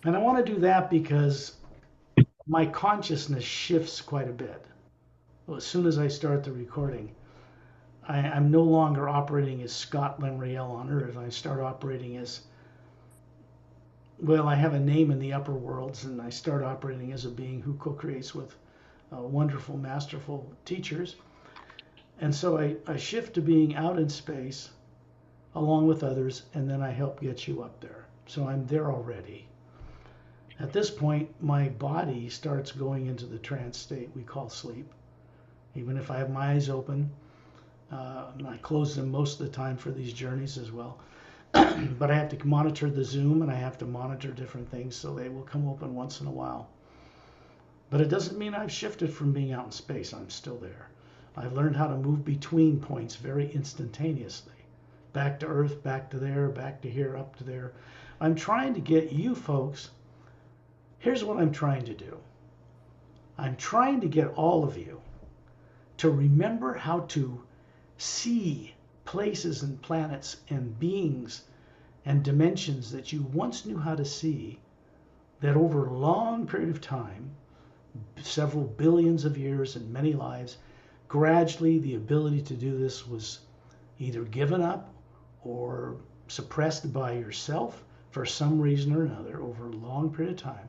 And I want to do that because my consciousness shifts quite a bit. Well, as soon as I start the recording, I'm no longer operating as Scott Lemriel on Earth. I start operating as, well, I have a name in the upper worlds, and I start operating as a being who co creates with wonderful, masterful teachers. And so I shift to being out in space along with others, and then I help get you up there. So I'm there already. At this point, my body starts going into the trance state we call sleep. Even if I have my eyes open, I close them most of the time for these journeys as well. But I have to monitor the zoom and I have to monitor different things, so they will come open once in a while. But it doesn't mean I've shifted from being out in space. I'm still there. I've learned how to move between points very instantaneously. Back to Earth, back to there, back to here, up to there. I'm trying to get you folks. Here's what I'm trying to do. I'm trying to get all of you to remember how to see places and planets and beings and dimensions that you once knew how to see, that over a long period of time, several billions of years and many lives, gradually the ability to do this was either given up or suppressed by yourself for some reason or another over a long period of time.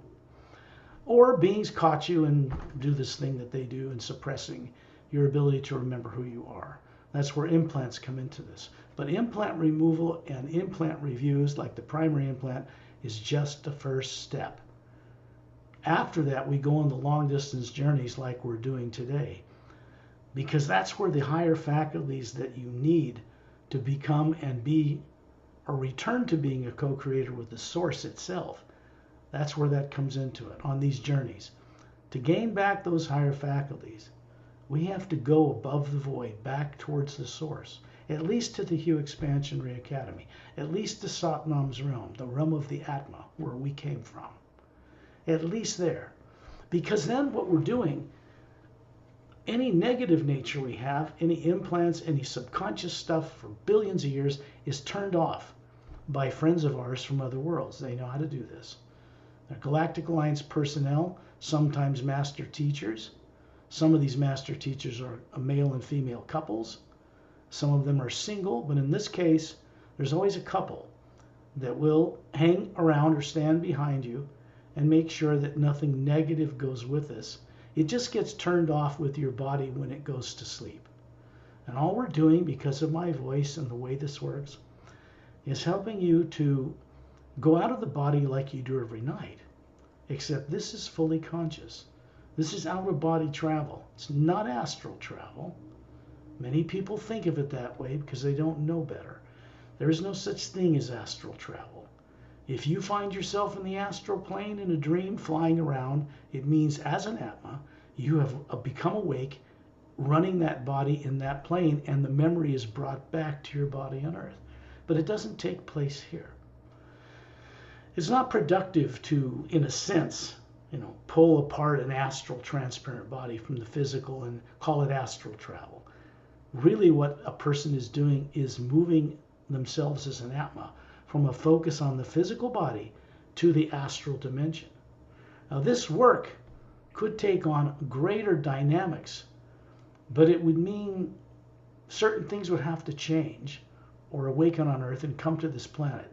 Or beings caught you and do this thing that they do in suppressing your ability to remember who you are. That's where implants come into this. But implant removal and implant reviews, like the primary implant, is just the first step. After that, we go on the long distance journeys like we're doing today, because that's where the higher faculties that you need to become and be or return to being a co-creator with the source itself, that's where that comes into it on these journeys. To gain back those higher faculties, we have to go above the void, back towards the source, at least to the Hue Expansionary Academy, at least to Satnam's realm, the realm of the Atma, where we came from. At least there. Because then what we're doing, any negative nature we have, any implants, any subconscious stuff for billions of years is turned off by friends of ours from other worlds. They know how to do this. They're Galactic Alliance personnel, sometimes master teachers. Some of these master teachers are male and female couples. Some of them are single, but in this case, there's always a couple that will hang around or stand behind you and make sure that nothing negative goes with this. It just gets turned off with your body when it goes to sleep. And all we're doing, because of my voice and the way this works, is helping you to go out of the body like you do every night. Except this is fully conscious. This is out of body travel. It's not astral travel. Many people think of it that way because they don't know better. There is no such thing as astral travel. If you find yourself in the astral plane in a dream flying around, it means as an Atma, you have become awake, running that body in that plane, and the memory is brought back to your body on Earth. But it doesn't take place here. It's not productive to, in a sense, pull apart an astral transparent body from the physical and call it astral travel. Really what a person is doing is moving themselves as an Atma from a focus on the physical body to the astral dimension. Now this work could take on greater dynamics, but it would mean certain things would have to change or awaken on Earth and come to this planet,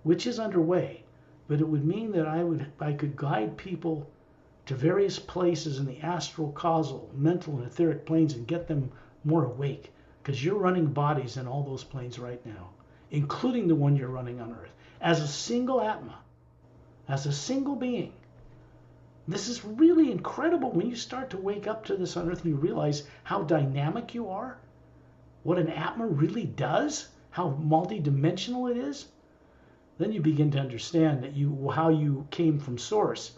which is underway. But it would mean that I could guide people to various places in the astral, causal, mental, and etheric planes and get them more awake, because you're running bodies in all those planes right now, including the one you're running on Earth, as a single Atma, as a single being. This is really incredible when you start to wake up to this on Earth and you realize how dynamic you are, what an Atma really does, how multidimensional it is. Then you begin to understand that how you came from Source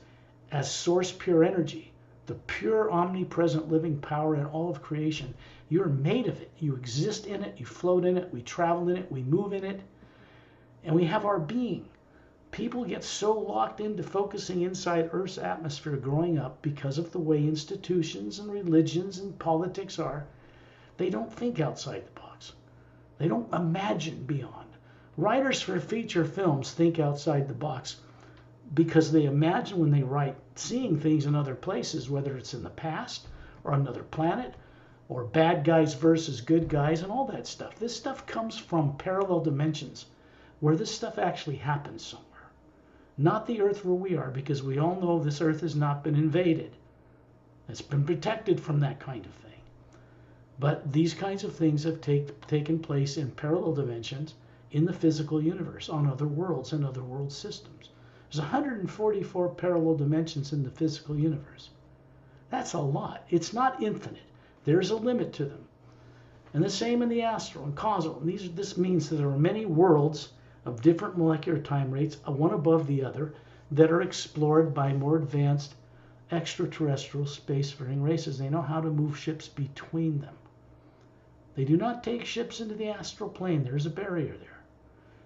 as Source pure energy, the pure omnipresent living power in all of creation. You're made of it. You exist in it. You float in it. We travel in it. We move in it. And we have our being. People get so locked into focusing inside Earth's atmosphere growing up because of the way institutions and religions and politics are. They don't think outside the box. They don't imagine beyond. Writers for feature films think outside the box. because they imagine when they write seeing things in other places, whether it's in the past or another planet or bad guys versus good guys and all that stuff. This stuff comes from parallel dimensions where this stuff actually happens somewhere. Not the Earth where we are, because we all know this Earth has not been invaded. It's been protected from that kind of thing. But these kinds of things have taken place in parallel dimensions in the physical universe, on other worlds and other world systems. There's 144 parallel dimensions in the physical universe. That's a lot. It's not infinite. There's a limit to them. And the same in the astral and causal. And this means that there are many worlds of different molecular time rates, one above the other, that are explored by more advanced extraterrestrial spacefaring races. They know how to move ships between them. They do not take ships into the astral plane. There's a barrier there.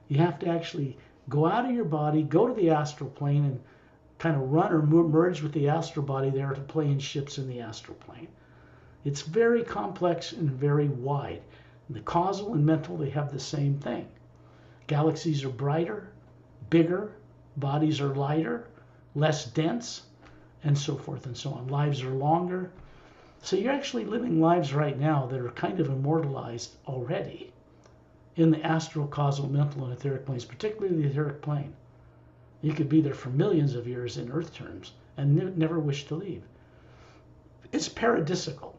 You have to actually go out of your body, go to the astral plane, and kind of run or merge with the astral body there to play in ships in the astral plane. It's very complex and very wide. The causal and mental, they have the same thing. Galaxies are brighter, bigger, bodies are lighter, less dense, and so forth and so on. Lives are longer. So you're actually living lives right now that are kind of immortalized already in the astral, causal, mental, and etheric planes, particularly the etheric plane. You could be there for millions of years in Earth terms and never wish to leave. It's paradisical.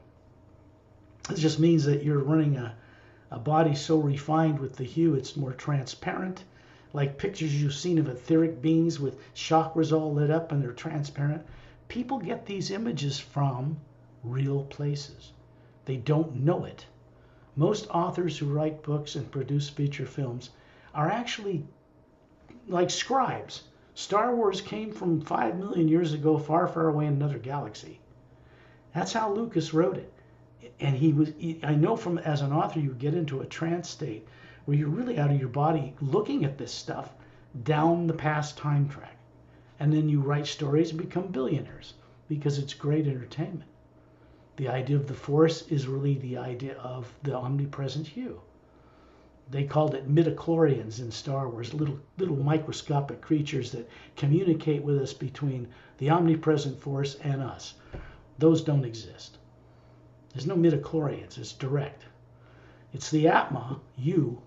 It just means that you're running a body so refined with the hue, it's more transparent, like pictures you've seen of etheric beings with chakras all lit up and they're transparent. People get these images from real places. They don't know it. Most authors who write books and produce feature films are actually like scribes. Star Wars came from 5 million years ago, far, far away in another galaxy. That's how Lucas wrote it. And I know from as an author, you get into a trance state where you're really out of your body looking at this stuff down the past time track. And then you write stories and become billionaires because it's great entertainment. The idea of the Force is really the idea of the omnipresent hue. They called it midichlorians in Star Wars, little microscopic creatures that communicate with us between the omnipresent Force and us. Those don't exist. There's no midichlorians, it's direct. It's the Atma, you,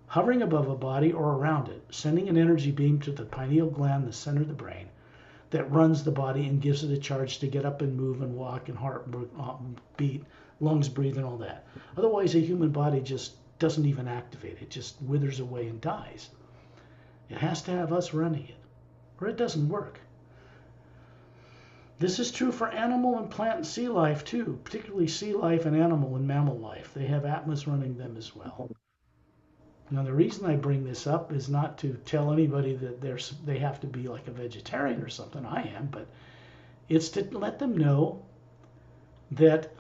hovering above a body or around it, sending an energy beam to the pineal gland, the center of the brain, that runs the body and gives it a charge to get up and move and walk and heart beat, lungs breathe and all that. Otherwise, a human body just doesn't even activate. It just withers away and dies. It has to have us running it, or it doesn't work. This is true for animal and plant and sea life too, particularly sea life and animal and mammal life. They have Atmas running them as well. Now, the reason I bring this up is not to tell anybody that they have to be like a vegetarian or something. I am, but it's to let them know that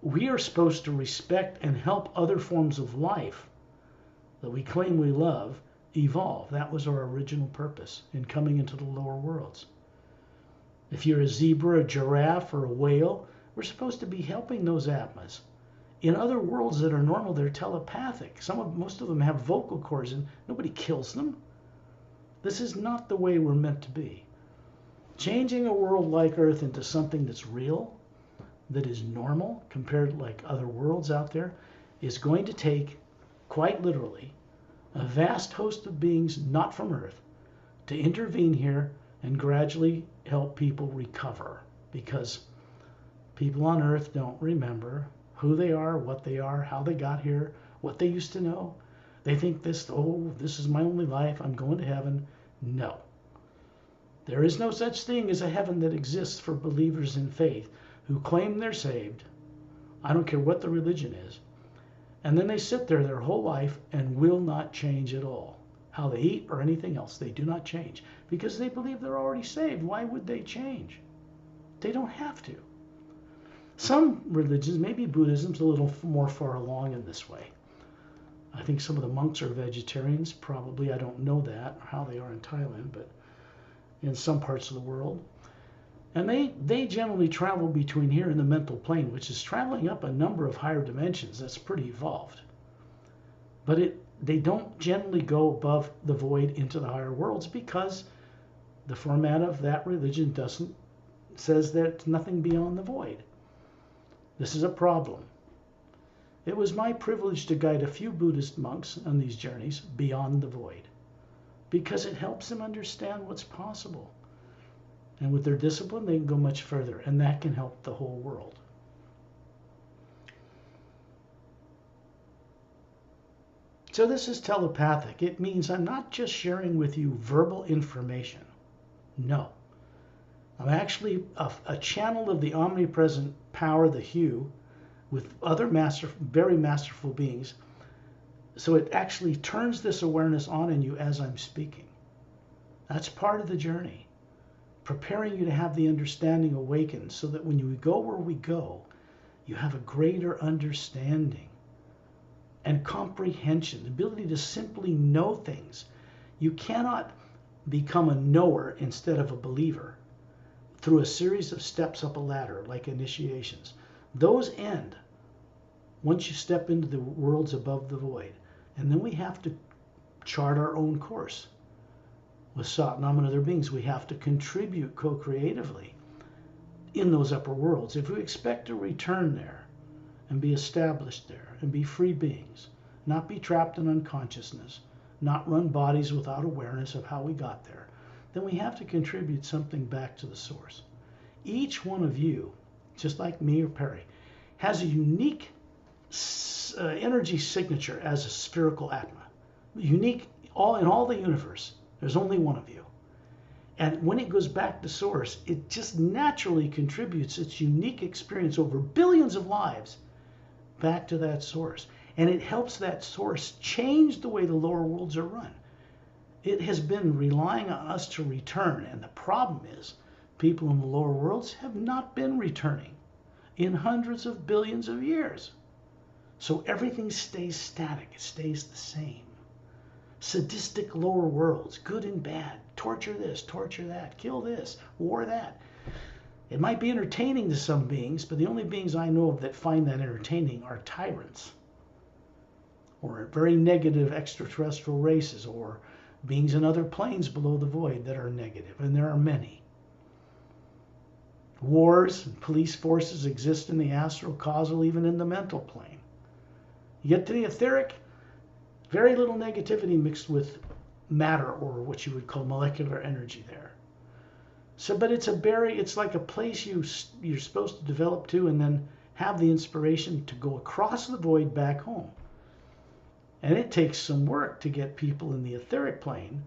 we are supposed to respect and help other forms of life that we claim we love evolve. That was our original purpose in coming into the lower worlds. If you're a zebra, a giraffe, or a whale, we're supposed to be helping those Atmas. In other worlds that are normal, they're telepathic. Most of them have vocal cords, and nobody kills them. This is not the way we're meant to be. Changing a world like Earth into something that's real, that is normal, compared to like other worlds out there, is going to take, quite literally, a vast host of beings not from Earth to intervene here and gradually help people recover, because people on Earth don't remember who they are, what they are, how they got here, what they used to know. They think this is my only life, I'm going to heaven. No. There is no such thing as a heaven that exists for believers in faith who claim they're saved. I don't care what the religion is. And then they sit there their whole life and will not change at all. How they eat or anything else, they do not change because they believe they're already saved. Why would they change? They don't have to. Some religions, maybe Buddhism's a little more far along in this way. I think some of the monks are vegetarians, probably. I don't know that, or how they are in Thailand, but in some parts of the world. And they generally travel between here and the mental plane, which is traveling up a number of higher dimensions. That's pretty evolved. But they don't generally go above the void into the higher worlds because The format of that religion says there's nothing beyond the void. This is a problem. It was my privilege to guide a few Buddhist monks on these journeys beyond the void, because it helps them understand what's possible. And with their discipline, they can go much further, and that can help the whole world. So this is telepathic. It means I'm not just sharing with you verbal information. No. I'm actually a channel of the omnipresent power, the Hue, with other very masterful beings. So it actually turns this awareness on in you as I'm speaking. That's part of the journey. Preparing you to have the understanding awakened so that when you go where we go, you have a greater understanding and comprehension, the ability to simply know things. You cannot become a knower instead of a believer through a series of steps up a ladder like initiations. Those end once you step into the worlds above the void. And then we have to chart our own course. With Satnam and other beings, we have to contribute co-creatively in those upper worlds. If we expect to return there and be established there and be free beings, not be trapped in unconsciousness, not run bodies without awareness of how we got there, then we have to contribute something back to the source. Each one of you, just like me or Pari, has a unique energy signature as a spherical Atma. Unique in all the universe. There's only one of you. And when it goes back to source, it just naturally contributes its unique experience over billions of lives back to that source. And it helps that source change the way the lower worlds are run. It has been relying on us to return. And the problem is, people in the lower worlds have not been returning in hundreds of billions of years. So everything stays static. It stays the same. Sadistic lower worlds, good and bad, torture this, torture that, kill this, war that. It might be entertaining to some beings, but the only beings I know of that find that entertaining are tyrants, or very negative extraterrestrial races, or beings in other planes below the void that are negative, and there are many. Wars and police forces exist in the astral, causal, even in the mental plane. You get to the etheric, very little negativity mixed with matter, or what you would call molecular energy there. So, but it's like a place you're supposed to develop to and then have the inspiration to go across the void back home. And it takes some work to get people in the etheric plane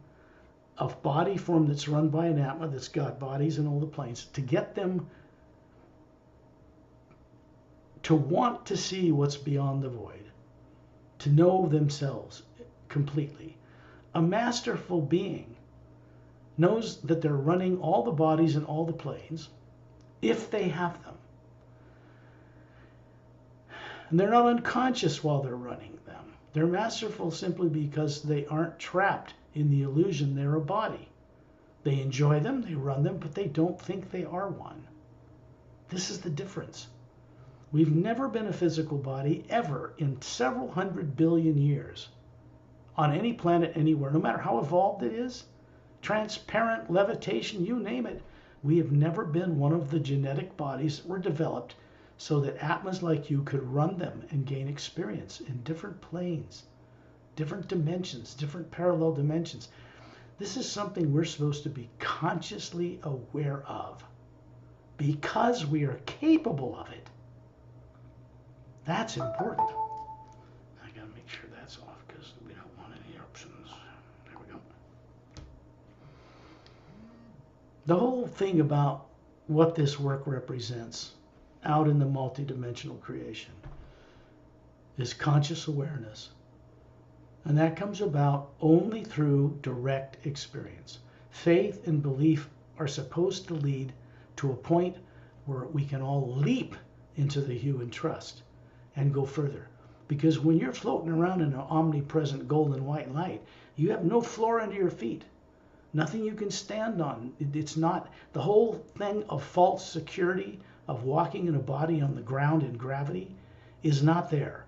of body form that's run by an Atma that's got bodies in all the planes, to get them to want to see what's beyond the void, to know themselves completely. A masterful being knows that they're running all the bodies in all the planes if they have them. And they're not unconscious while they're running them. They're masterful simply because they aren't trapped in the illusion they're a body. They enjoy them, they run them, but they don't think they are one. This is the difference. We've never been a physical body ever in several hundred billion years on any planet anywhere, no matter how evolved it is, transparent, levitation, you name it. We have never been one of the genetic bodies that were developed so that Atmas like you could run them and gain experience in different planes, different dimensions, different parallel dimensions. This is something we're supposed to be consciously aware of because we are capable of it. That's important. I gotta make sure that's off because we don't want any eruptions. There we go. The whole thing about what this work represents out in the multidimensional creation is conscious awareness. And that comes about only through direct experience. Faith and belief are supposed to lead to a point where we can all leap into the hue and trust and go further. Because when you're floating around in an omnipresent golden white light, you have no floor under your feet. Nothing you can stand on. It's not the whole thing of false security, of walking in a body on the ground in gravity, is not there.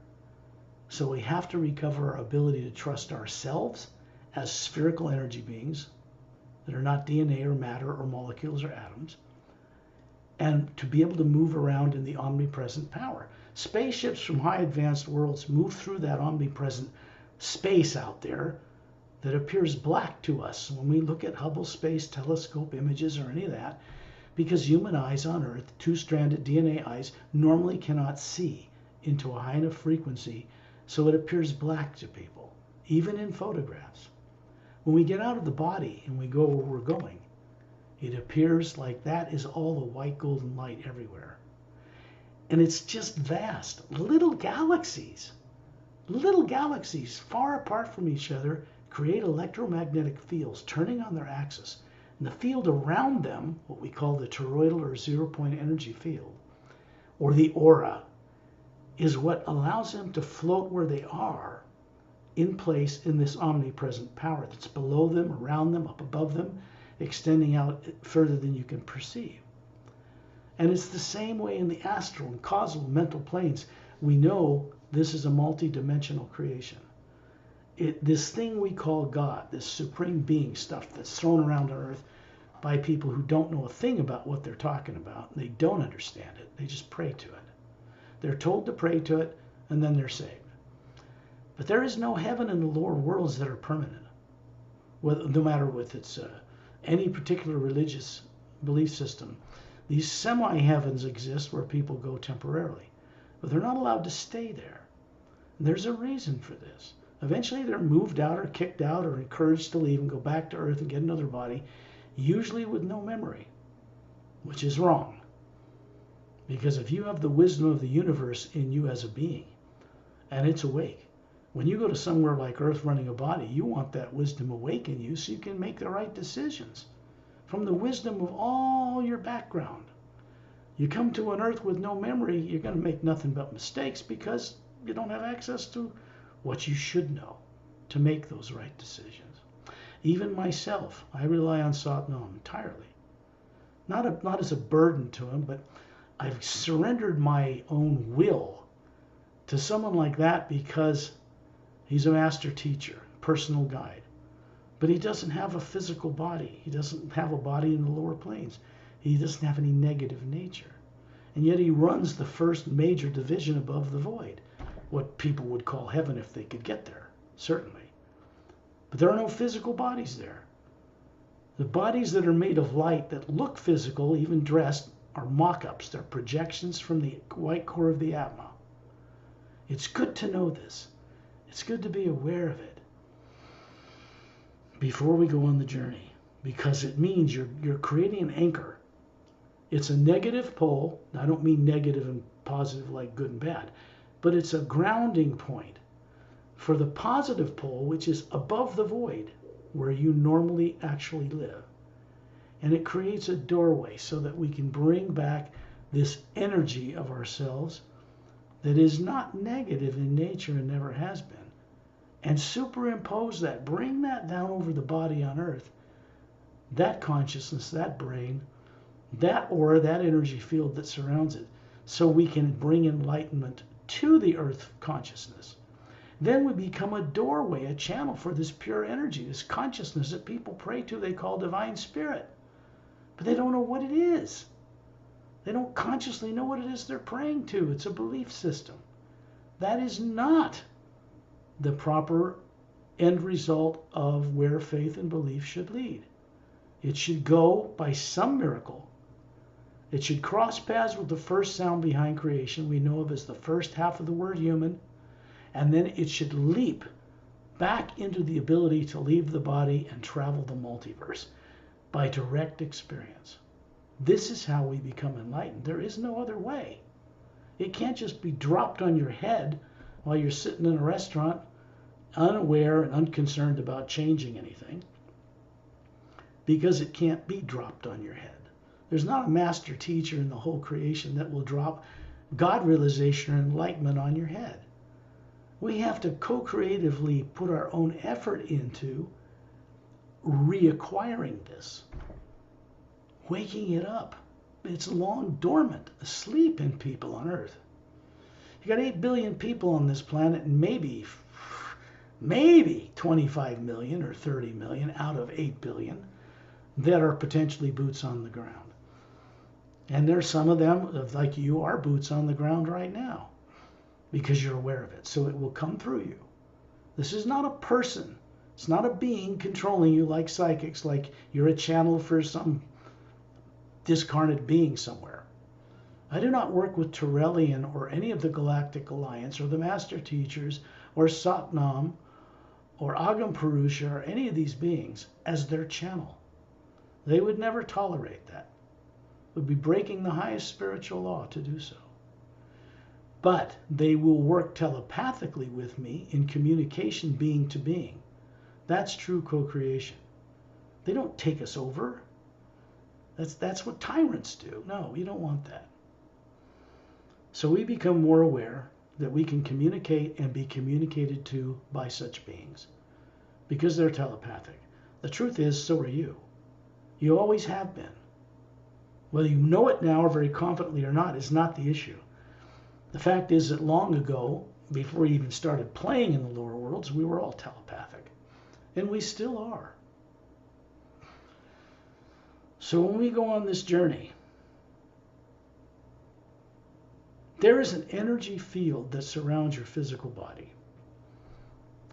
So we have to recover our ability to trust ourselves as spherical energy beings, that are not DNA or matter or molecules or atoms, and to be able to move around in the omnipresent power. Spaceships from high advanced worlds move through that omnipresent space out there that appears black to us when we look at Hubble Space Telescope images or any of that, because human eyes on Earth, two-stranded DNA eyes, normally cannot see into a high enough frequency so it appears black to people, even in photographs. When we get out of the body and we go where we're going, it appears like that is all the white golden light everywhere. And it's just vast. Little galaxies far apart from each other create electromagnetic fields turning on their axis. And the field around them, what we call the toroidal or zero-point energy field, or the aura, is what allows them to float where they are in place in this omnipresent power that's below them, around them, up above them, extending out further than you can perceive. And it's the same way in the astral and causal mental planes. We know this is a multi-dimensional creation. This thing we call God, this supreme being stuff that's thrown around on Earth by people who don't know a thing about what they're talking about. They don't understand it. They just pray to it. They're told to pray to it, and then they're saved. But there is no heaven in the lower worlds that are permanent, no matter if it's any particular religious belief system. These semi-heavens exist where people go temporarily, but they're not allowed to stay there. And there's a reason for this. Eventually they're moved out or kicked out or encouraged to leave and go back to Earth and get another body, usually with no memory, which is wrong. Because if you have the wisdom of the universe in you as a being, and it's awake, when you go to somewhere like Earth running a body, you want that wisdom awake in you so you can make the right decisions from the wisdom of all your background. You come to an Earth with no memory, you're going to make nothing but mistakes because you don't have access to what you should know to make those right decisions. Even myself, I rely on Satnam entirely. Not as a burden to him, but I've surrendered my own will to someone like that because he's a master teacher, personal guide. But he doesn't have a physical body. He doesn't have a body in the lower planes. He doesn't have any negative nature. And yet he runs the first major division above the void, what people would call heaven if they could get there, certainly. But there are no physical bodies there. The bodies that are made of light that look physical, even dressed, are mock-ups. They're projections from the white core of the Atma. It's good to know this. It's good to be aware of it before we go on the journey, because it means you're creating an anchor. It's a negative pole. I don't mean negative and positive like good and bad, but it's a grounding point for the positive pole, which is above the void where you normally actually live. And it creates a doorway so that we can bring back this energy of ourselves that is not negative in nature and never has been, and superimpose that, bring that down over the body on Earth, that consciousness, that brain, that aura, that energy field that surrounds it, so we can bring enlightenment to the Earth consciousness. Then we become a doorway, a channel for this pure energy, this consciousness that people pray to, they call divine spirit. But they don't know what it is. They don't consciously know what it is they're praying to. It's a belief system. That is not the proper end result of where faith and belief should lead. It should go by some miracle. It should cross paths with the first sound behind creation we know of as the first half of the word human, and then it should leap back into the ability to leave the body and travel the multiverse by direct experience. This is how we become enlightened. There is no other way. It can't just be dropped on your head while you're sitting in a restaurant, unaware and unconcerned about changing anything, because it can't be dropped on your head. There's not a master teacher in the whole creation that will drop God realization or enlightenment on your head. We have to co-creatively put our own effort into reacquiring this, waking it up. It's long dormant, asleep in people on Earth. You got 8 billion people on this planet, and maybe 25 million or 30 million out of 8 billion that are potentially boots on the ground. And there's some of them, like you, are boots on the ground right now because you're aware of it. So it will come through you. This is not a person. It's not a being controlling you like psychics, like you're a channel for some discarnate being somewhere. I do not work with Turelian or any of the Galactic Alliance or the Master Teachers or Satnam or Agam Purusha or any of these beings as their channel. They would never tolerate that. It would be breaking the highest spiritual law to do so. But they will work telepathically with me in communication being to being. That's true co-creation. They don't take us over. That's what tyrants do. No, we don't want that. So we become more aware that we can communicate and be communicated to by such beings because they're telepathic. The truth is, so are you. You always have been. Whether you know it now or very confidently or not is not the issue. The fact is that long ago, before we even started playing in the lower worlds, we were all telepathic. And we still are. So when we go on this journey, there is an energy field that surrounds your physical body.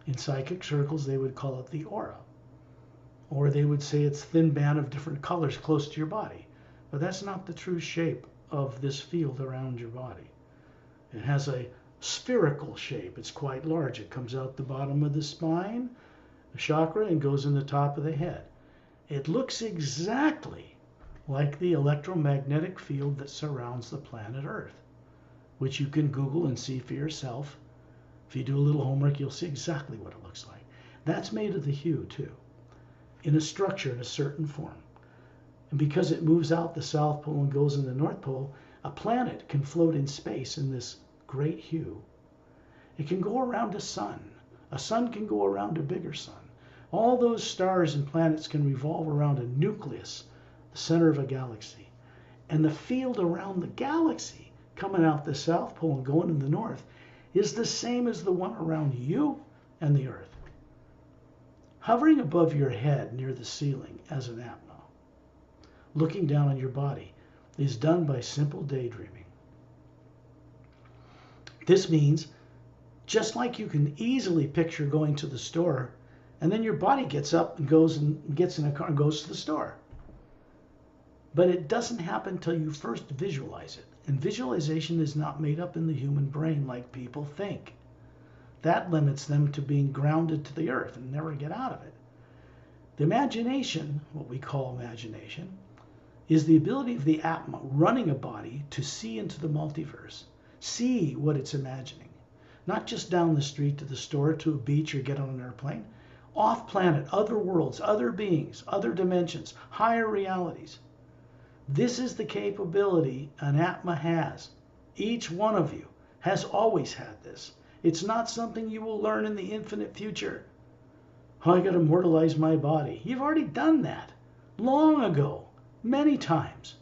In psychic circles, they would call it the aura. Or they would say it's a thin band of different colors close to your body. But that's not the true shape of this field around your body. It has a spherical shape. It's quite large. It comes out the bottom of the spine, the chakra, and goes in the top of the head. It looks exactly like the electromagnetic field that surrounds the planet Earth, which you can Google and see for yourself. If you do a little homework, you'll see exactly what it looks like. That's made of the hue, too, in a structure in a certain form. And because it moves out the South Pole and goes in the North Pole, a planet can float in space in this great hue. It can go around a sun. A sun can go around a bigger sun. All those stars and planets can revolve around a nucleus, the center of a galaxy. And the field around the galaxy, coming out the South Pole and going in the North, is the same as the one around you and the Earth. Hovering above your head near the ceiling as an Atma, looking down on your body, is done by simple daydreaming. This means, just like you can easily picture going to the store, and then your body gets up and goes and gets in a car and goes to the store. But it doesn't happen until you first visualize it. And visualization is not made up in the human brain like people think. That limits them to being grounded to the earth and never get out of it. The imagination, what we call imagination, is the ability of the Atma running a body to see into the multiverse, see what it's imagining. Not just down the street to the store, to a beach, or get on an airplane. Off planet, other worlds, other beings, other dimensions, higher realities. This is the capability an Atma has. Each one of you has always had this. It's not something you will learn in the infinite future. Oh, I got to immortalize my body. You've already done that long ago, many times.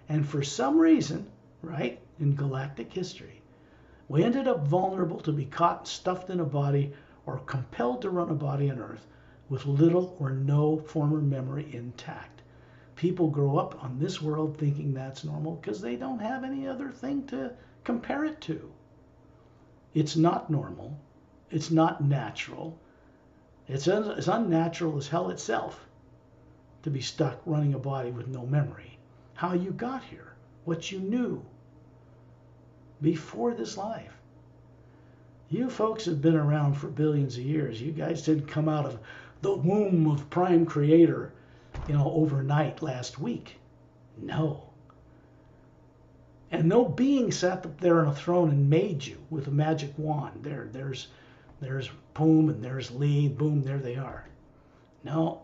And for some reason, right, in galactic history, we ended up vulnerable to be caught stuffed in a body or compelled to run a body on Earth with little or no former memory intact. People grow up on this world thinking that's normal because they don't have any other thing to compare it to. It's not normal. It's not natural. It's as unnatural as hell itself to be stuck running a body with no memory. How you got here, what you knew before this life. You folks have been around for billions of years. You guys didn't come out of the womb of Prime Creator, overnight last week. No. And no being sat up there on a throne and made you with a magic wand. There's Boom, and there's Lee, boom, there they are. No.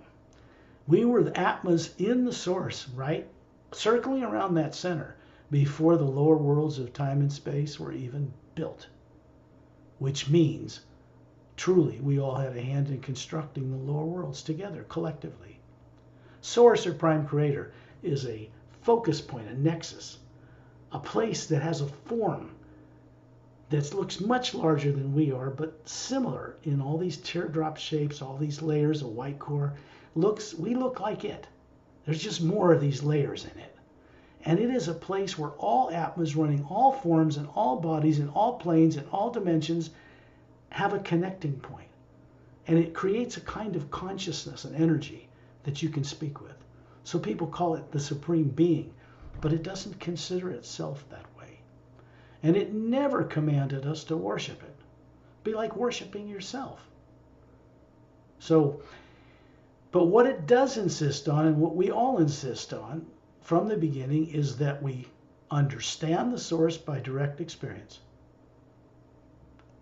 We were the Atmas in the source, right? Circling around that center before the lower worlds of time and space were even built. Which means, truly, we all had a hand in constructing the lower worlds together, collectively. Source or Prime Creator is a focus point, a nexus, a place that has a form that looks much larger than we are, but similar in all these teardrop shapes, all these layers of white core. We look like it. There's just more of these layers in it. And it is a place where all atmas running all forms and all bodies and all planes and all dimensions have a connecting point. And it creates a kind of consciousness and energy that you can speak with. So people call it the Supreme Being, but it doesn't consider itself that way. And it never commanded us to worship it. Be like worshiping yourself. So, but what it does insist on, and what we all insist on from the beginning, is that we understand the source by direct experience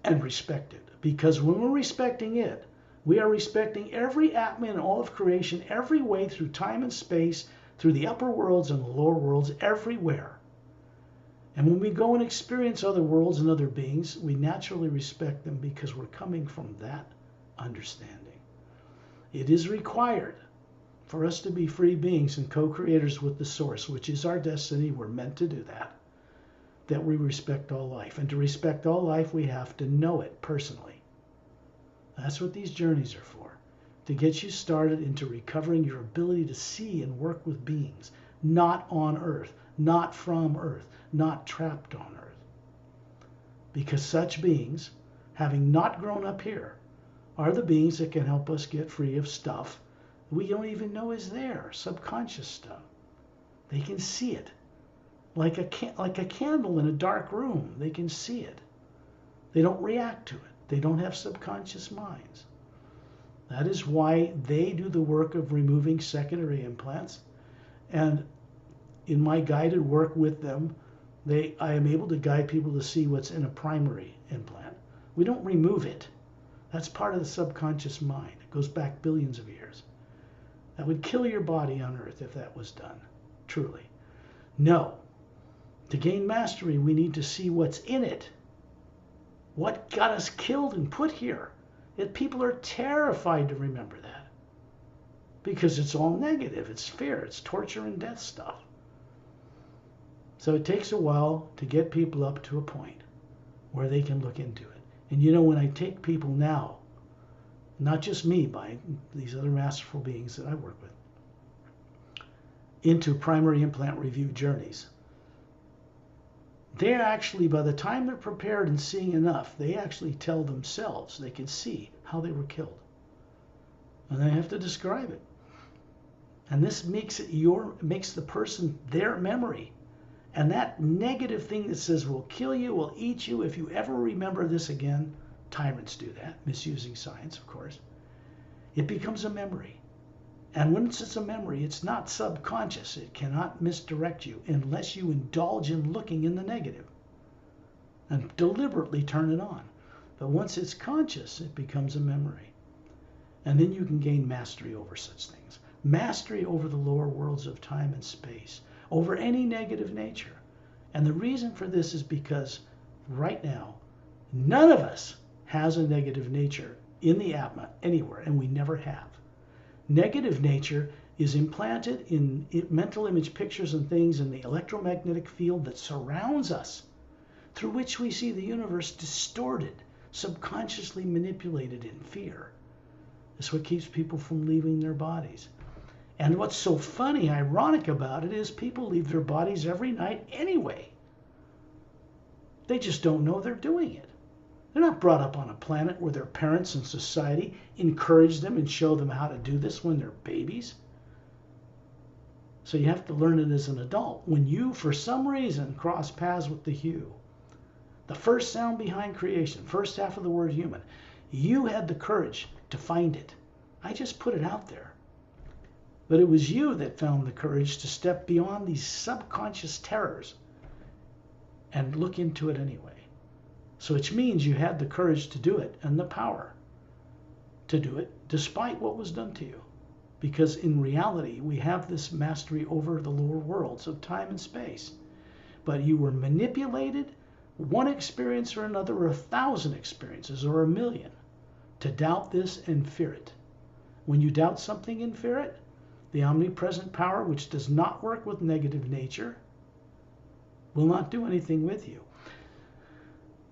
and respect it. Because when we're respecting it, we are respecting every atma in all of creation, every way through time and space, through the upper worlds and the lower worlds, everywhere. And when we go and experience other worlds and other beings, we naturally respect them because we're coming from that understanding. It is required for us to be free beings and co-creators with the source, which is our destiny. We're meant to do that. That we respect all life. And to respect all life, we have to know it personally. That's what these journeys are for. To get you started into recovering your ability to see and work with beings, not on Earth, not from Earth, not trapped on Earth. Because such beings, having not grown up here, are the beings that can help us get free of stuff we don't even know is there, subconscious stuff. They can see it. Like a candle in a dark room, they can see it. They don't react to it. They don't have subconscious minds. That is why they do the work of removing secondary implants. And in my guided work with them, I am able to guide people to see what's in a primary implant. We don't remove it. That's part of the subconscious mind. It goes back billions of years. That would kill your body on Earth if that was done, truly. No. To gain mastery, we need to see what's in it. What got us killed and put here? Yet people are terrified to remember that. Because it's all negative. It's fear. It's torture and death stuff. So it takes a while to get people up to a point where they can look into it. And you know, when I take people now, not just me, by these other masterful beings that I work with, into primary implant review journeys, they're actually, by the time they're prepared and seeing enough, they actually tell themselves, they can see how they were killed. And they have to describe it. And this makes the person their memory. And that negative thing that says, we'll kill you, we'll eat you, if you ever remember this again, tyrants do that, misusing science, of course. It becomes a memory. And once it's a memory, it's not subconscious. It cannot misdirect you unless you indulge in looking in the negative and deliberately turn it on. But once it's conscious, it becomes a memory. And then you can gain mastery over such things. Mastery over the lower worlds of time and space, over any negative nature. And the reason for this is because right now, none of us has a negative nature in the Atma anywhere, and we never have. Negative nature is implanted in mental image pictures and things in the electromagnetic field that surrounds us, through which we see the universe distorted, subconsciously manipulated in fear. That's what keeps people from leaving their bodies. And what's so funny, ironic about it is people leave their bodies every night anyway. They just don't know they're doing it. They're not brought up on a planet where their parents and society encourage them and show them how to do this when they're babies. So you have to learn it as an adult. When you, for some reason, cross paths with the Hue, the first sound behind creation, first half of the word human, you had the courage to find it. I just put it out there. But it was you that found the courage to step beyond these subconscious terrors and look into it anyway. So which means you had the courage to do it and the power to do it despite what was done to you. Because in reality, we have this mastery over the lower worlds of time and space. But you were manipulated, one experience or another, or 1,000 experiences, or 1,000,000, to doubt this and fear it. When you doubt something and fear it, the omnipresent power, which does not work with negative nature, will not do anything with you.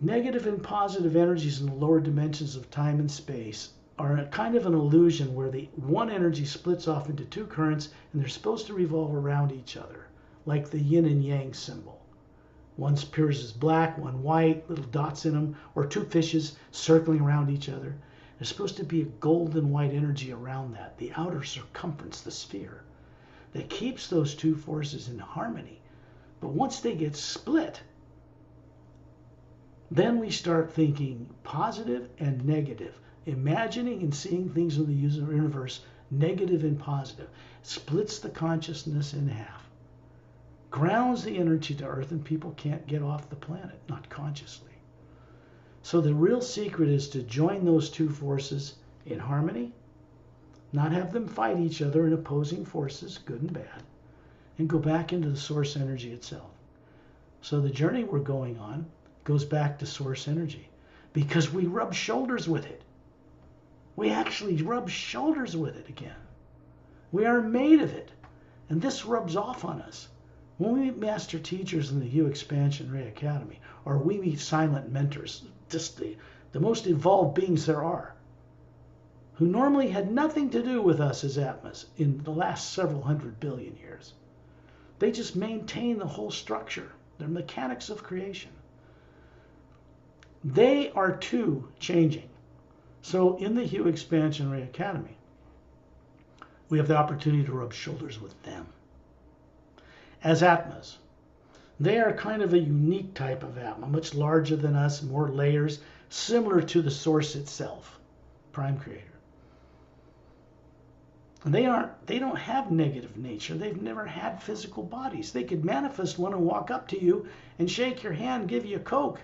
Negative and positive energies in the lower dimensions of time and space are a kind of an illusion where the one energy splits off into two currents and they're supposed to revolve around each other, like the yin and yang symbol. One appears as black, one white, little dots in them, or two fishes circling around each other. There's supposed to be a golden white energy around that, the outer circumference, the sphere, that keeps those two forces in harmony. But once they get split, then we start thinking positive and negative, imagining and seeing things in the universe, negative and positive. Splits the consciousness in half, grounds the energy to earth, and people can't get off the planet, not consciously. So the real secret is to join those two forces in harmony, not have them fight each other in opposing forces, good and bad, and go back into the source energy itself. So the journey we're going on goes back to source energy because we rub shoulders with it. We actually rub shoulders with it again. We are made of it, and this rubs off on us. When we meet master teachers in the Hue Expansion Ray Academy, or we meet silent mentors, just the most evolved beings there are, who normally had nothing to do with us as Atmas in the last several hundred billion years. They just maintain the whole structure, the mechanics of creation. They are too changing. So in the Hue Expansion Ray Academy, we have the opportunity to rub shoulders with them. As Atmas, they are kind of a unique type of Atma, much larger than us, more layers, similar to the source itself, Prime Creator. And they don't have negative nature. They've never had physical bodies. They could manifest one and walk up to you and shake your hand, give you a Coke,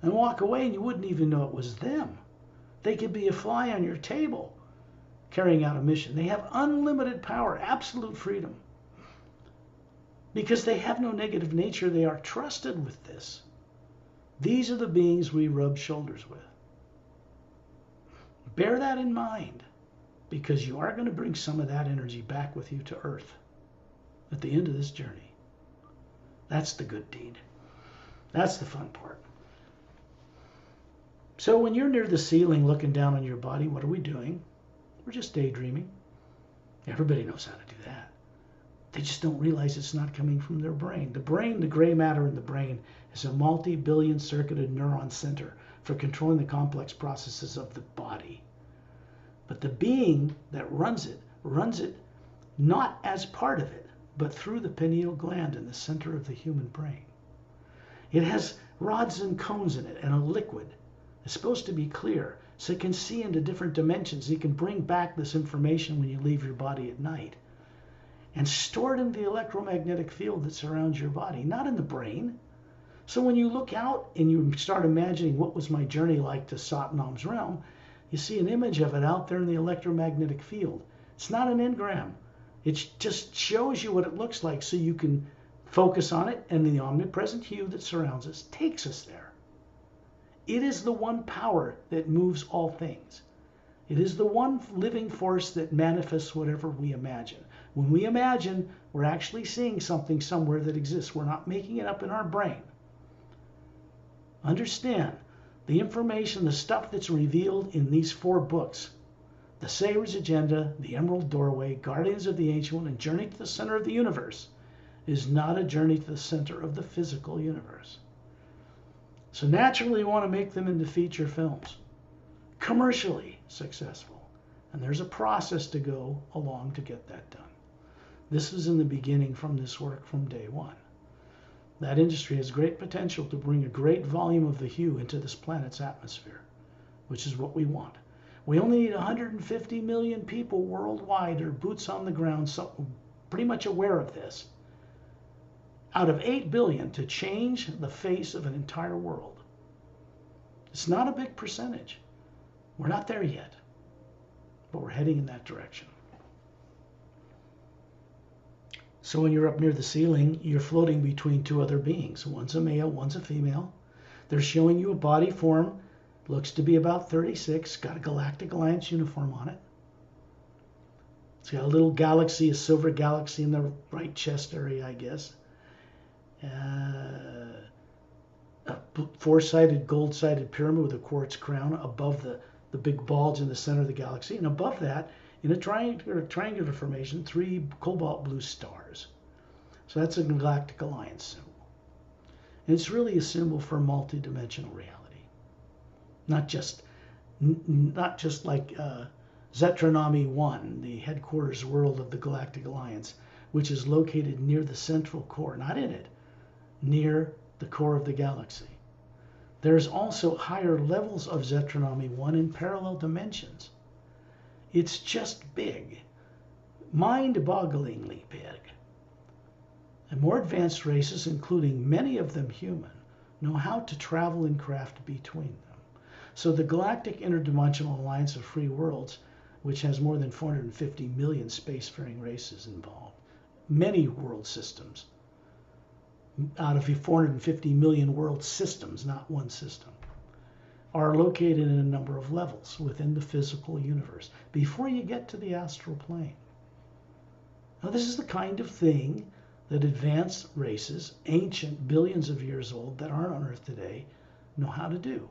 and walk away, and you wouldn't even know it was them. They could be a fly on your table carrying out a mission. They have unlimited power, absolute freedom. Because they have no negative nature, they are trusted with this. These are the beings we rub shoulders with. Bear that in mind, because you are going to bring some of that energy back with you to Earth at the end of this journey. That's the good deed. That's the fun part. So when you're near the ceiling looking down on your body, what are we doing? We're just daydreaming. Everybody knows how to do that. They just don't realize it's not coming from their brain. The brain, the gray matter in the brain, is a multi-billion circuited neuron center for controlling the complex processes of the body. But the being that runs it not as part of it, but through the pineal gland in the center of the human brain. It has rods and cones in it and a liquid. It's supposed to be clear, so it can see into different dimensions. You can bring back this information when you leave your body at night and store it in the electromagnetic field that surrounds your body, not in the brain. So when you look out and you start imagining what was my journey like to Satnam's realm, you see an image of it out there in the electromagnetic field. It's not an engram. It just shows you what it looks like so you can focus on it, and the omnipresent hue that surrounds us takes us there. It is the one power that moves all things. It is the one living force that manifests whatever we imagine. When we imagine, we're actually seeing something somewhere that exists. We're not making it up in our brain. Understand, the information, the stuff that's revealed in these 4 books, The Savior's Agenda, The Emerald Doorway, Guardians of the Ancient One, and Journey to the Center of the Universe, is not a journey to the center of the physical universe. So naturally, you want to make them into feature films, commercially successful. And there's a process to go along to get that done. This was in the beginning from this work from day one. That industry has great potential to bring a great volume of the hue into this planet's atmosphere, which is what we want. We only need 150 million people worldwide, or boots on the ground, so pretty much aware of this, out of 8 billion to change the face of an entire world. It's not a big percentage. We're not there yet, but we're heading in that direction. So when you're up near the ceiling, you're floating between 2 other beings. One's a male, one's a female. They're showing you a body form, looks to be about 36, got a Galactic Alliance uniform on it. It's got a little galaxy, a silver galaxy in the right chest area, I guess. A 4-sided, gold-sided pyramid with a quartz crown above the the big bulge in the center of the galaxy, and above that, in a triangular formation, 3 cobalt blue stars. So that's a galactic alliance symbol. And it's really a symbol for multidimensional reality, not just like Zetronomy 1, the headquarters world of the Galactic Alliance, which is located near the central core, not in it, near the core of the galaxy. There's also higher levels of Zetronomy 1 in parallel dimensions. It's just big, mind-bogglingly big. And more advanced races, including many of them human, know how to travel and craft between them. So the Galactic Interdimensional Alliance of Free Worlds, which has more than 450 million spacefaring races involved, many world systems, out of 450 million world systems, not one system, are located in a number of levels within the physical universe before you get to the astral plane. Now, this is the kind of thing that advanced races, ancient, billions of years old, that aren't on Earth today, know how to do.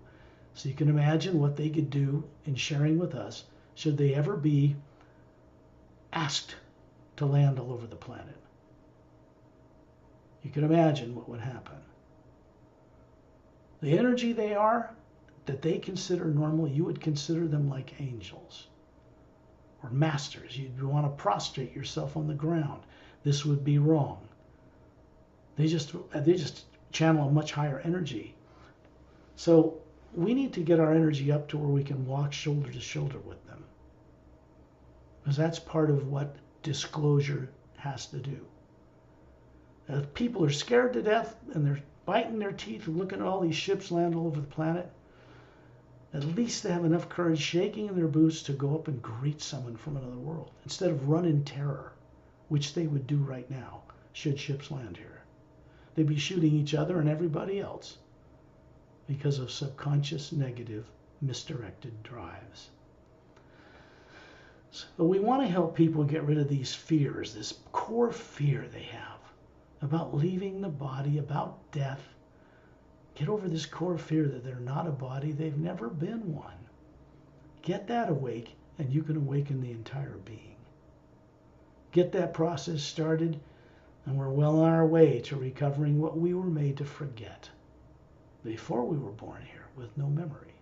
So you can imagine what they could do in sharing with us should they ever be asked to land all over the planet. You can imagine what would happen. The energy they are, that they consider normal, you would consider them like angels or masters. You'd want to prostrate yourself on the ground. This would be wrong. They just channel a much higher energy. So we need to get our energy up to where we can walk shoulder to shoulder with them, because that's part of what disclosure has to do. If people are scared to death and they're biting their teeth and looking at all these ships land all over the planet, at least they have enough courage shaking in their boots to go up and greet someone from another world instead of run in terror, which they would do right now should ships land here. They'd be shooting each other and everybody else because of subconscious negative misdirected drives. So we want to help people get rid of these fears, this core fear they have about leaving the body, about death. Get over this core fear that they're not a body, they've never been one. Get that awake, and you can awaken the entire being. Get that process started, and we're well on our way to recovering what we were made to forget before we were born here with no memory.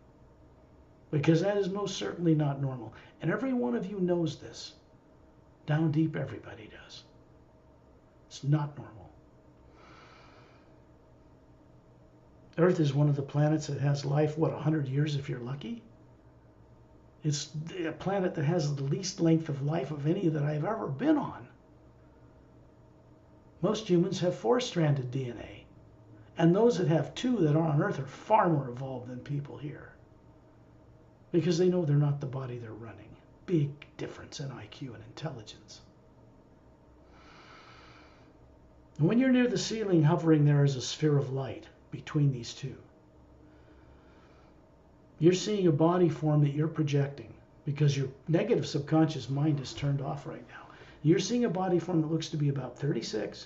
Because that is most certainly not normal. And every one of you knows this. Down deep, everybody does. It's not normal. Earth is one of the planets that has life, 100 years if you're lucky? It's a planet that has the least length of life of any that I've ever been on. Most humans have 4-stranded DNA. And those that have 2 that are on Earth are far more evolved than people here, because they know they're not the body they're running. Big difference in IQ and intelligence. And when you're near the ceiling, hovering there is a sphere of light between these two. You're seeing a body form that you're projecting because your negative subconscious mind is turned off right now. You're seeing a body form that looks to be about 36,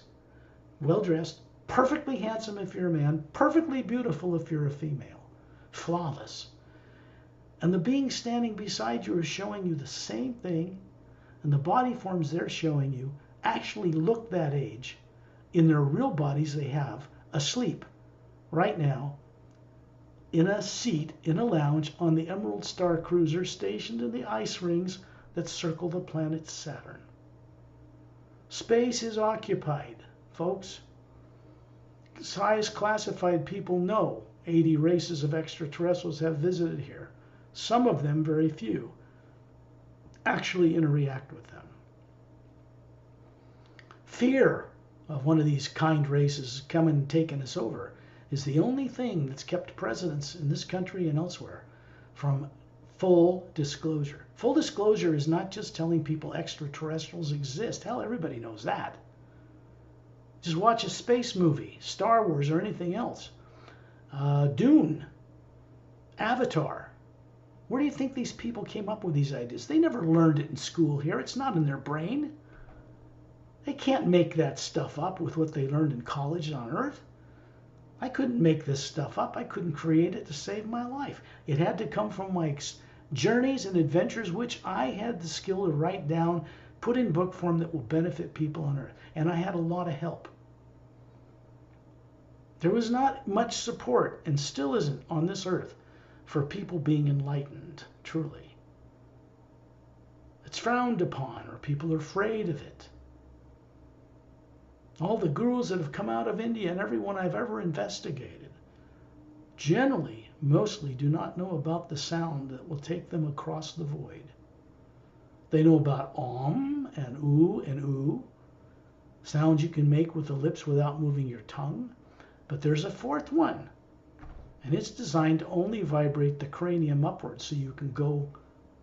well-dressed, perfectly handsome if you're a man, perfectly beautiful if you're a female, flawless. And the being standing beside you is showing you the same thing, and the body forms they're showing you actually look that age. In their real bodies they have, asleep right now in a seat in a lounge on the Emerald Star cruiser stationed in the ice rings that circle the planet Saturn. Space is occupied, folks. Highest classified people know 80 races of extraterrestrials have visited here. Some of them, very few, actually interact with them. Fear of one of these kind races coming and taking us over is the only thing that's kept presidents in this country and elsewhere from full disclosure. Full disclosure is not just telling people extraterrestrials exist. Hell, everybody knows that. Just watch a space movie, Star Wars or anything else. Dune, Avatar. Where do you think these people came up with these ideas? They never learned it in school here. It's not in their brain. They can't make that stuff up with what they learned in college on Earth. I couldn't make this stuff up. I couldn't create it to save my life. It had to come from my journeys and adventures which I had the skill to write down, put in book form that will benefit people on earth. And I had a lot of help. There was not much support, and still isn't on this earth, for people being enlightened, truly. It's frowned upon, or people are afraid of it. All the gurus that have come out of India and everyone I've ever investigated generally, mostly do not know about the sound that will take them across the void. They know about om and ooh, sounds you can make with the lips without moving your tongue. But there's a fourth one, and it's designed to only vibrate the cranium upwards so you can go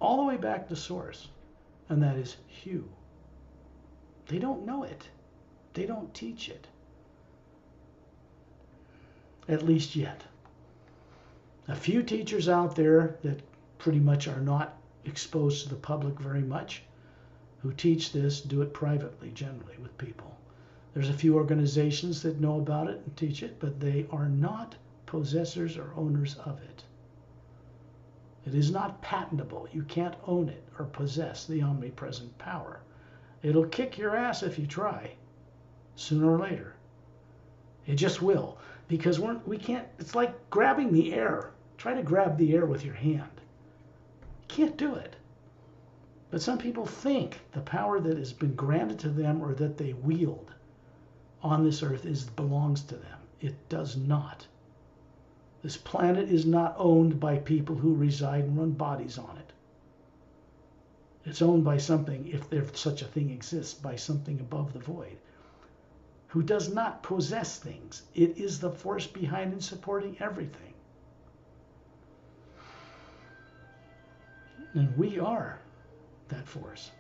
all the way back to source, and that is Hu. They don't know it. They don't teach it. At least yet. A few teachers out there that pretty much are not exposed to the public very much, who teach this, do it privately generally with people. There's a few organizations that know about it and teach it, but they are not possessors or owners of it. It is not patentable. You can't own it or possess the omnipresent power. It'll kick your ass if you try, sooner or later. It just will, because we can't. It's like grabbing the air. Try to grab the air with your hand. You can't do it. But some people think the power that has been granted to them or that they wield on this earth belongs to them. It does not. This planet is not owned by people who reside and run bodies on it. It's owned by something, if such a thing exists, by something above the void, who does not possess things. It is the force behind and supporting everything. And we are that force.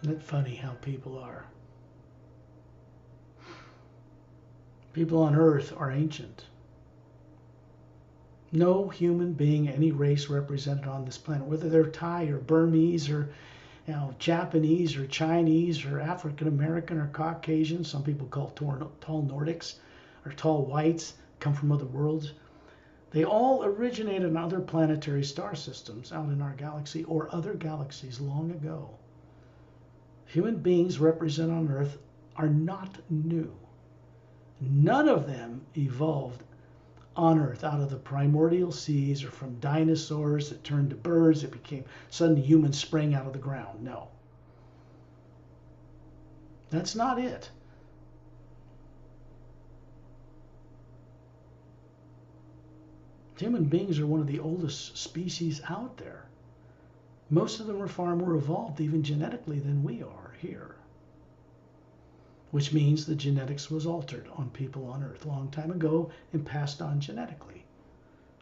Isn't it funny how people are? People on Earth are ancient. No human being, any race represented on this planet, whether they're Thai or Burmese or Japanese or Chinese or African American or Caucasian, some people call tall Nordics or tall whites, come from other worlds. They all originated in other planetary star systems out in our galaxy or other galaxies long ago. Human beings represented on Earth are not new. None of them evolved on Earth out of the primordial seas or from dinosaurs that turned to birds that became suddenly humans sprang out of the ground. No. That's not it. Human beings are one of the oldest species out there. Most of them are far more evolved, even genetically, than we are here. Which means the genetics was altered on people on Earth a long time ago and passed on genetically.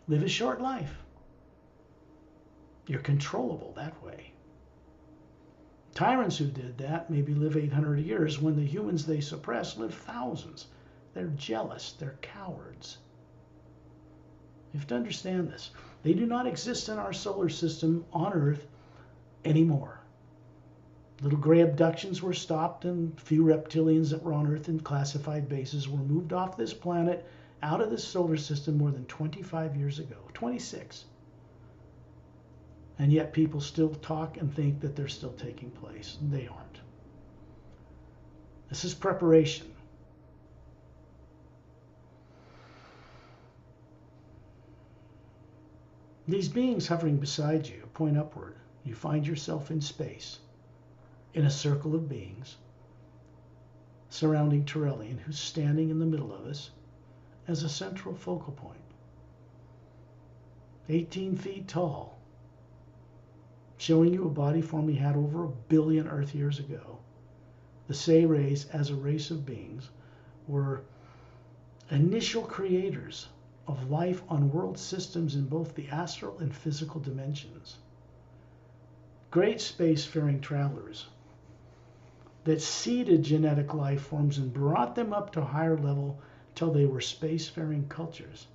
Live a short life. You're controllable that way. Tyrants who did that maybe live 800 years when the humans they suppress live thousands. They're jealous. They're cowards. You have to understand this. They do not exist in our solar system on Earth anymore. Little gray abductions were stopped, and a few reptilians that were on Earth in classified bases were moved off this planet out of this solar system more than 25 years ago. 26. And yet people still talk and think that they're still taking place. They aren't. This is preparation. These beings hovering beside you point upward. You find yourself in space, in a circle of beings surrounding Torellian, who's standing in the middle of us as a central focal point. 18 feet tall, showing you a body form he had over 1 billion Earth years ago. The Say race, as a race of beings, were initial creators of life on world systems in both the astral and physical dimensions. Great spacefaring travelers that seeded genetic life forms and brought them up to a higher level till they were spacefaring cultures.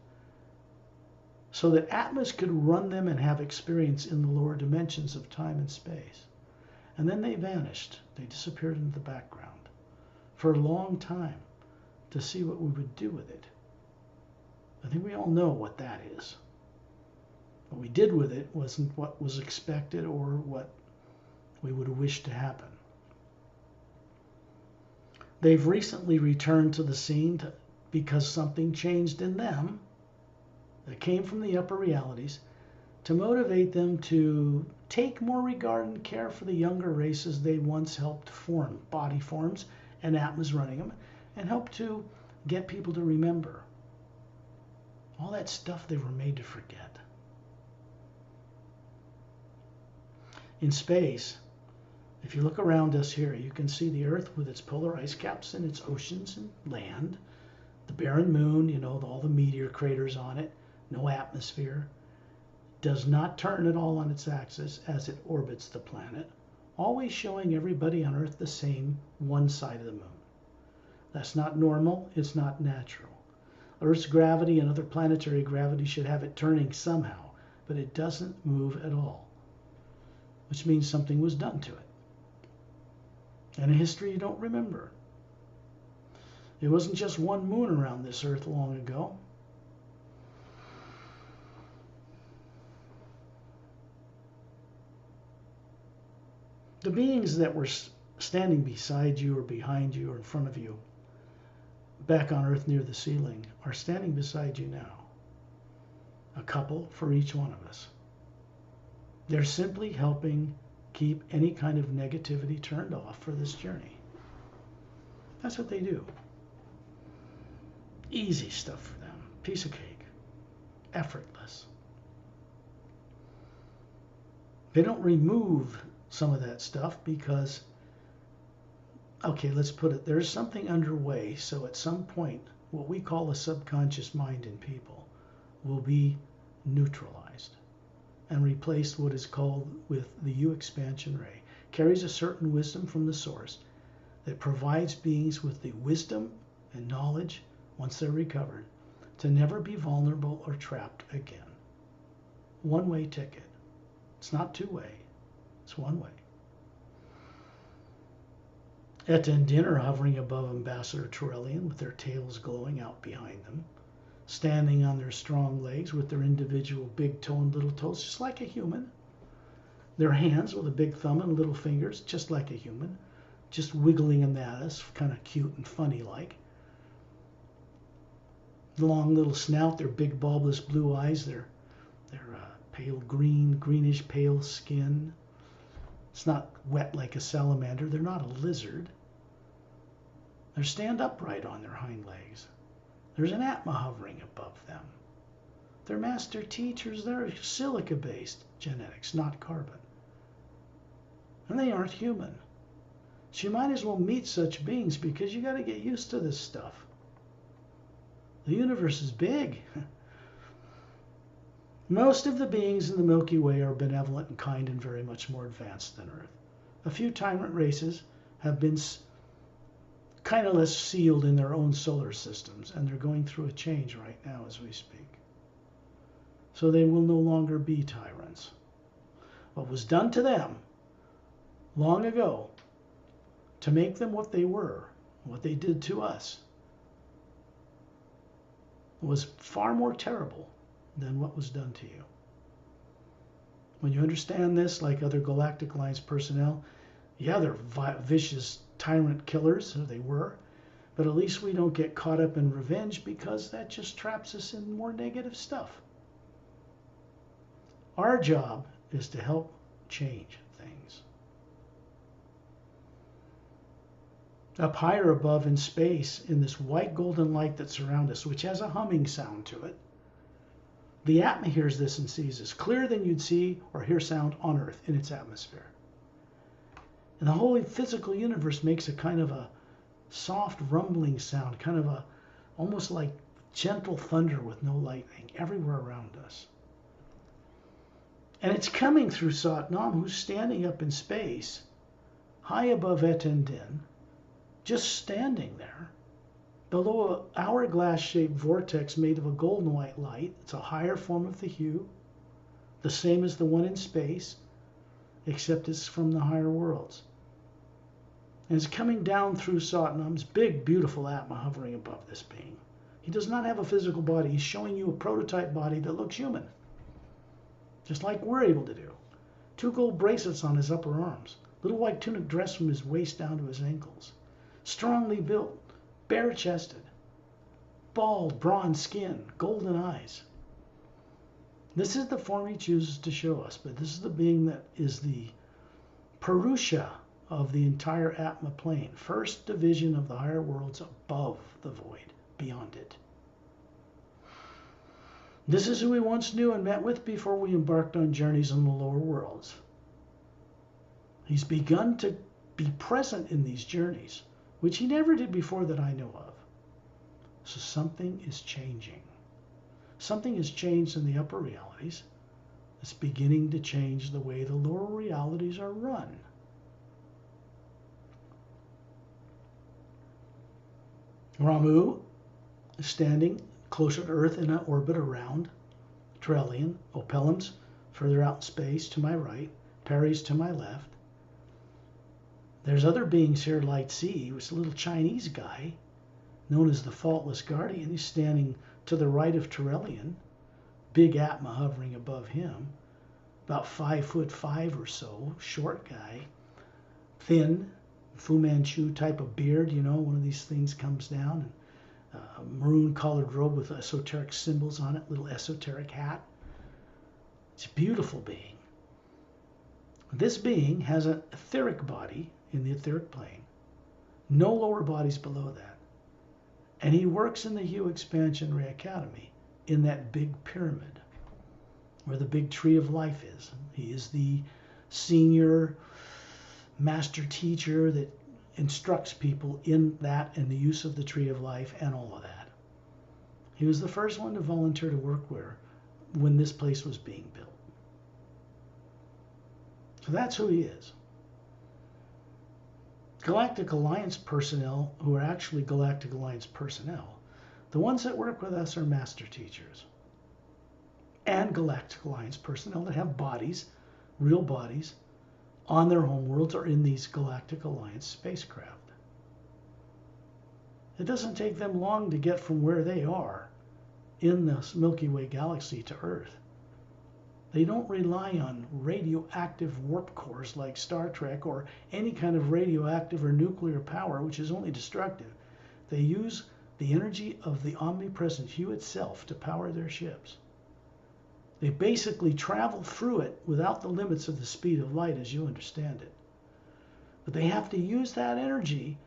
so that Atmos could run them and have experience in the lower dimensions of time and space. And then they vanished. They disappeared into the background for a long time to see what we would do with it. I think we all know what that is. What we did with it wasn't what was expected or what we would have wished to happen. They've recently returned to the scene because something changed in them that came from the upper realities to motivate them to take more regard and care for the younger races they once helped form, body forms and Atmas running them, and help to get people to remember all that stuff they were made to forget. In space, if you look around us here, you can see the Earth with its polar ice caps and its oceans and land, the barren moon, all the meteor craters on it, no atmosphere, does not turn at all on its axis as it orbits the planet, always showing everybody on Earth the same one side of the moon. That's not normal, it's not natural. Earth's gravity and other planetary gravity should have it turning somehow, but it doesn't move at all, which means something was done to it. And a history you don't remember. It wasn't just one moon around this Earth long ago. The beings that were standing beside you or behind you or in front of you back on Earth near the ceiling are standing beside you now. A couple for each one of us. They're simply helping keep any kind of negativity turned off for this journey. That's what they do. Easy stuff for them. Piece of cake. Effortless. They don't remove some of that stuff because, okay, let's put it, there's something underway. So at some point, what we call a subconscious mind in people will be neutralized and replaced what is called with the U expansion ray. Carries a certain wisdom from the source that provides beings with the wisdom and knowledge, once they're recovered, to never be vulnerable or trapped again. One-way ticket. It's not two-way. It's one way. Etendin are hovering above Ambassador Torellian with their tails glowing out behind them, standing on their strong legs with their individual big toe and little toes, just like a human. Their hands with a big thumb and little fingers, just like a human, just wiggling them at us, kind of cute and funny like. The long little snout, their big bulbous blue eyes, their pale green, greenish pale skin. It's not wet like a salamander. They're not a lizard. They stand upright on their hind legs. There's an Atma hovering above them. They're master teachers. They're silica-based genetics, not carbon. And they aren't human. So you might as well meet such beings because you got to get used to this stuff. The universe is big. Most of the beings in the Milky Way are benevolent and kind and very much more advanced than Earth. A few tyrant races have been kind of less sealed in their own solar systems, and they're going through a change right now as we speak. So they will no longer be tyrants. What was done to them long ago to make them what they were, what they did to us, was far more terrible than what was done to you. When you understand this, like other Galactic Alliance personnel, yeah, they're vicious tyrant killers, or they were, but at least we don't get caught up in revenge because that just traps us in more negative stuff. Our job is to help change things. Up higher above in space, in this white golden light that surrounds us, which has a humming sound to it, the Atma hears this and sees this clearer than you'd see or hear sound on Earth in its atmosphere. And the whole physical universe makes a kind of a soft rumbling sound, kind of a almost like gentle thunder with no lightning everywhere around us. And it's coming through Satnam, who's standing up in space, high above Etendin, just standing there, Below an hourglass-shaped vortex made of a golden white light, it's a higher form of the hue, the same as the one in space, except it's from the higher worlds. And it's coming down through Satnam's big, beautiful Atma hovering above this being. He does not have a physical body. He's showing you a prototype body that looks human, just like we're able to do. 2 gold bracelets on his upper arms, little white tunic dress from his waist down to his ankles. Strongly built, bare-chested, bald, bronze skin, golden eyes. This is the form he chooses to show us, but this is the being that is the Purusha of the entire Atma plane, first division of the higher worlds above the void, beyond it. This is who we once knew and met with before we embarked on journeys in the lower worlds. He's begun to be present in these journeys, which he never did before that I know of. So something is changing. Something has changed in the upper realities. It's beginning to change the way the lower realities are run. Ramu is standing closer to Earth in an orbit around Trellian, Opelum's further out in space to my right, Pari's to my left. There's other beings here like C, who's a little Chinese guy known as the Faultless Guardian. He's standing to the right of Trellian, big Atma hovering above him, about 5'5" or so, short guy, thin, Fu Manchu type of beard, you know, one of these things comes down, and a maroon colored robe with esoteric symbols on it, little esoteric hat. It's a beautiful being. This being has an etheric body in the etheric plane, no lower bodies below that. And he works in the Hue Expansion Ray Academy in that big pyramid where the big tree of life is. He is the senior master teacher that instructs people in that and the use of the tree of life and all of that. He was the first one to volunteer to work when this place was being built. So that's who he is. Galactic Alliance personnel, who are actually Galactic Alliance personnel, the ones that work with us are master teachers. And Galactic Alliance personnel that have bodies, real bodies, on their homeworlds or in these Galactic Alliance spacecraft. It doesn't take them long to get from where they are in the Milky Way galaxy to Earth. They don't rely on radioactive warp cores like Star Trek or any kind of radioactive or nuclear power, which is only destructive. They use the energy of the omnipresent hue itself to power their ships. They basically travel through it without the limits of the speed of light as you understand it. But they have to use that energy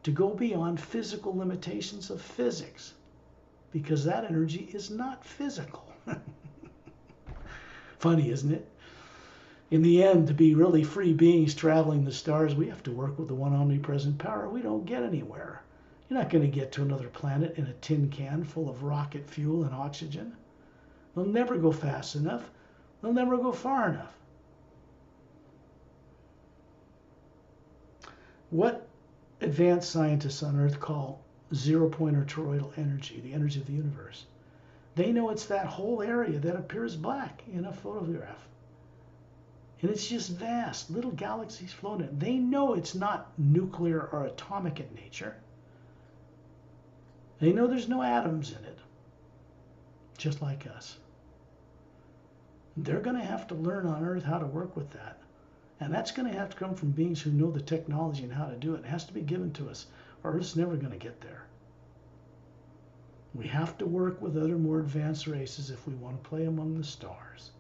to go beyond physical limitations of physics, because that energy is not physical. Funny, isn't it? In the end, to be really free beings traveling the stars, we have to work with the one omnipresent power. We don't get anywhere. You're not going to get to another planet in a tin can full of rocket fuel and oxygen. They'll never go fast enough. They'll never go far enough. What advanced scientists on Earth call zero-point or toroidal energy, the energy of the universe, they know it's that whole area that appears black in a photograph. And it's just vast, little galaxies floating. They know it's not nuclear or atomic in nature. They know there's no atoms in it, just like us. They're going to have to learn on Earth how to work with that. And that's going to have to come from beings who know the technology and how to do it. It has to be given to us, or Earth's never going to get there. We have to work with other more advanced races if we want to play among the stars.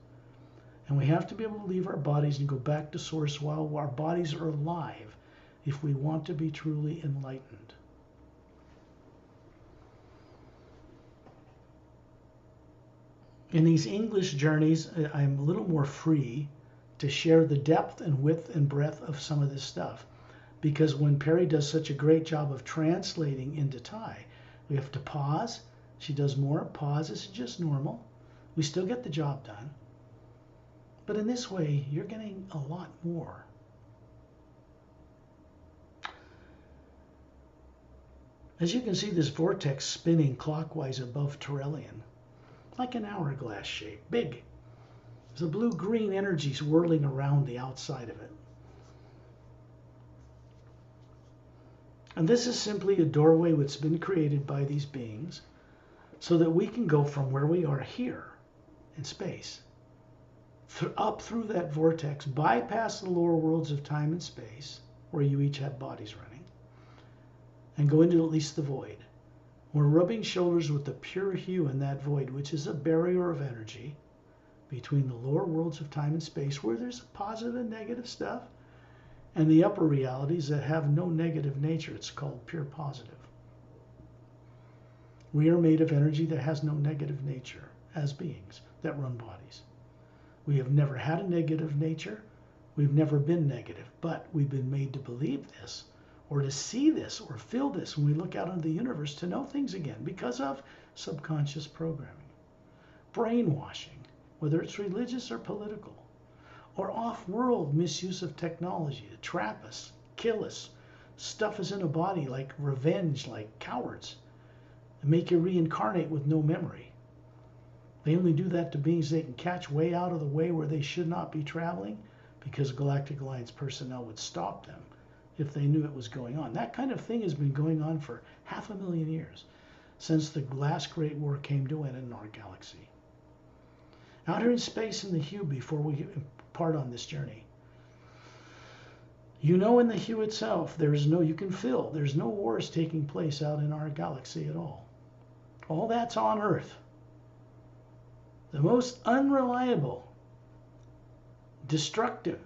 And we have to be able to leave our bodies and go back to source while our bodies are alive if we want to be truly enlightened. In these English journeys, I'm a little more free to share the depth and width and breadth of some of this stuff. Because when Pari does such a great job of translating into Thai, we have to pause. She does more. Pause is just normal. We still get the job done. But in this way, you're getting a lot more. As you can see, this vortex spinning clockwise above Turelian, like an hourglass shape, big. There's a blue-green energy swirling around the outside of it. And this is simply a doorway that's been created by these beings so that we can go from where we are here in space, up through that vortex, bypass the lower worlds of time and space, where you each have bodies running, and go into at least the void. We're rubbing shoulders with the pure hue in that void, which is a barrier of energy between the lower worlds of time and space, where there's positive and negative stuff, and the upper realities that have no negative nature. It's called pure positive. We are made of energy that has no negative nature as beings that run bodies. We have never had a negative nature. We've never been negative, but we've been made to believe this, or to see this, or feel this when we look out into the universe, to know things again because of subconscious programming, brainwashing, whether it's religious or political, or off-world misuse of technology to trap us, kill us, stuff us in a body like revenge, like cowards, and make you reincarnate with no memory. They only do that to beings they can catch way out of the way where they should not be traveling, because Galactic Alliance personnel would stop them if they knew it was going on. That kind of thing has been going on for 500,000 years, since the last Great War came to an end in our galaxy. Out here in space in the hue, before we part on this journey, you know, in the hue itself, there's no, you can feel, there's no wars taking place out in our galaxy at all. All that's on Earth. The most unreliable, destructive,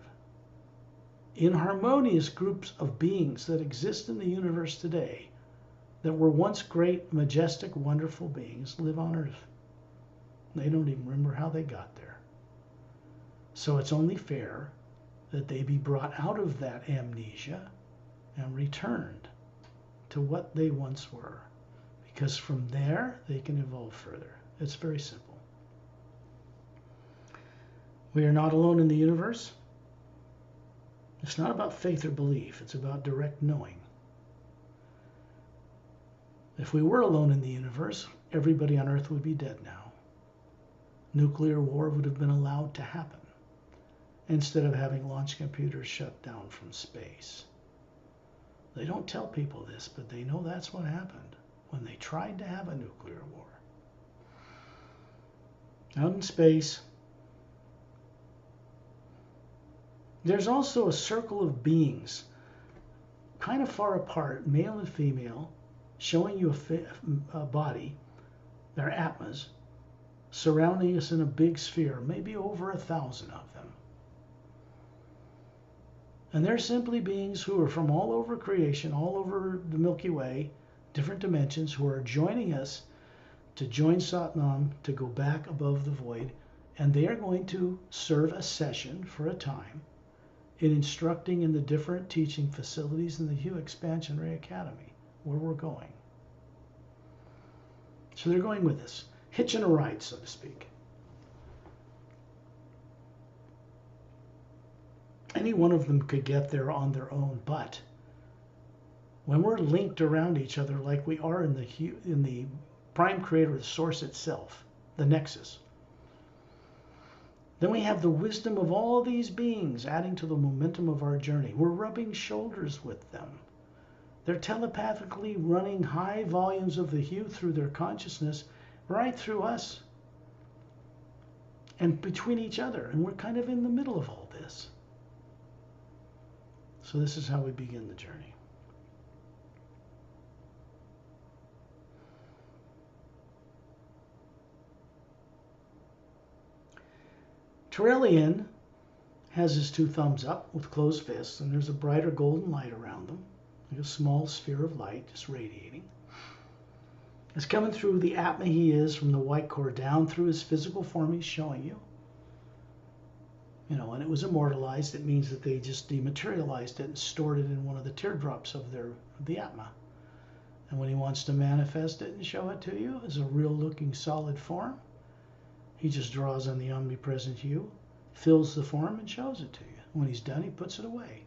inharmonious groups of beings that exist in the universe today, that were once great, majestic, wonderful beings, live on Earth. They don't even remember how they got there. So it's only fair that they be brought out of that amnesia and returned to what they once were, because from there they can evolve further. It's very simple. We are not alone in the universe. It's not about faith or belief. It's about direct knowing. If we were alone in the universe, everybody on Earth would be dead now. Nuclear war would have been allowed to happen, instead of having launch computers shut down from space. They don't tell people this, but they know that's what happened when they tried to have a nuclear war. Out in space, there's also a circle of beings, kind of far apart, male and female, showing you a body, their atmas, surrounding us in a big sphere, maybe over 1,000 of them. And they're simply beings who are from all over creation, all over the Milky Way, different dimensions, who are joining us to join Satnam to go back above the void. And they are going to serve a session for a time in instructing in the different teaching facilities in the Hue Expansion Ray Academy, where we're going. So they're going with us, hitching a ride, so to speak. Any one of them could get there on their own, but when we're linked around each other like we are in the prime creator, the source itself, the nexus, then we have the wisdom of all these beings adding to the momentum of our journey. We're rubbing shoulders with them. They're telepathically running high volumes of the hue through their consciousness, right through us and between each other. And we're kind of in the middle of all this. So this is how we begin the journey. Turelian has his two thumbs up with closed fists, and there's a brighter golden light around them, like a small sphere of light just radiating. It's coming through the Atma he is, from the white core down through his physical form he's showing you. You know, and it was immortalized. It means that they just dematerialized it and stored it in one of the teardrops of the Atma. And when he wants to manifest it and show it to you as a real looking solid form, he just draws on the omnipresent hue, fills the form, and shows it to you. When he's done, he puts it away.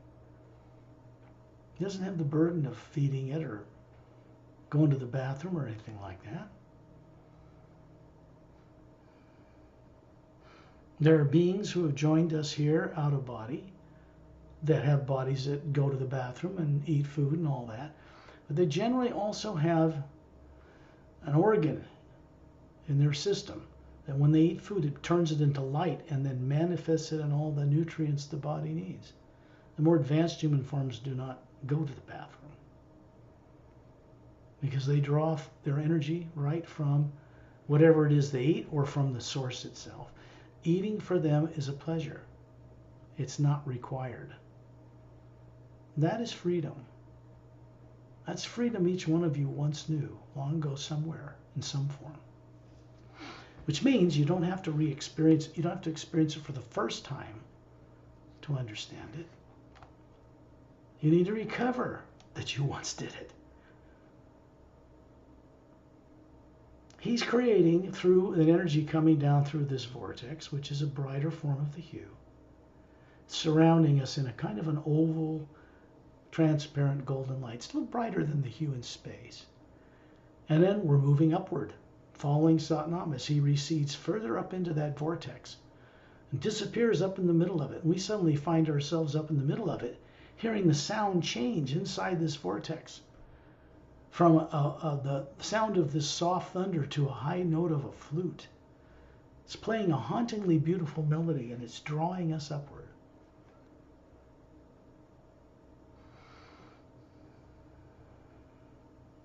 He doesn't have the burden of feeding it or going to the bathroom or anything like that. There are beings who have joined us here out of body that have bodies that go to the bathroom and eat food and all that. But they generally also have an organ in their system that when they eat food, it turns it into light and then manifests it in all the nutrients the body needs. The more advanced human forms do not go to the bathroom because they draw their energy right from whatever it is they eat or from the source itself. Eating for them is a pleasure. It's not required. That is freedom. That's freedom each one of you once knew, long ago somewhere, in some form. Which means you don't have to re-experience, you don't have to experience it for the first time to understand it. You need to recover that you once did it. He's creating through an energy coming down through this vortex, which is a brighter form of the hue, surrounding us in a kind of an oval, transparent golden light, still brighter than the hue in space. And then we're moving upward, following Satnam as he recedes further up into that vortex and disappears up in the middle of it. And we suddenly find ourselves up in the middle of it, hearing the sound change inside this vortex from the sound of this soft thunder to a high note of a flute. It's playing a hauntingly beautiful melody and it's drawing us upward.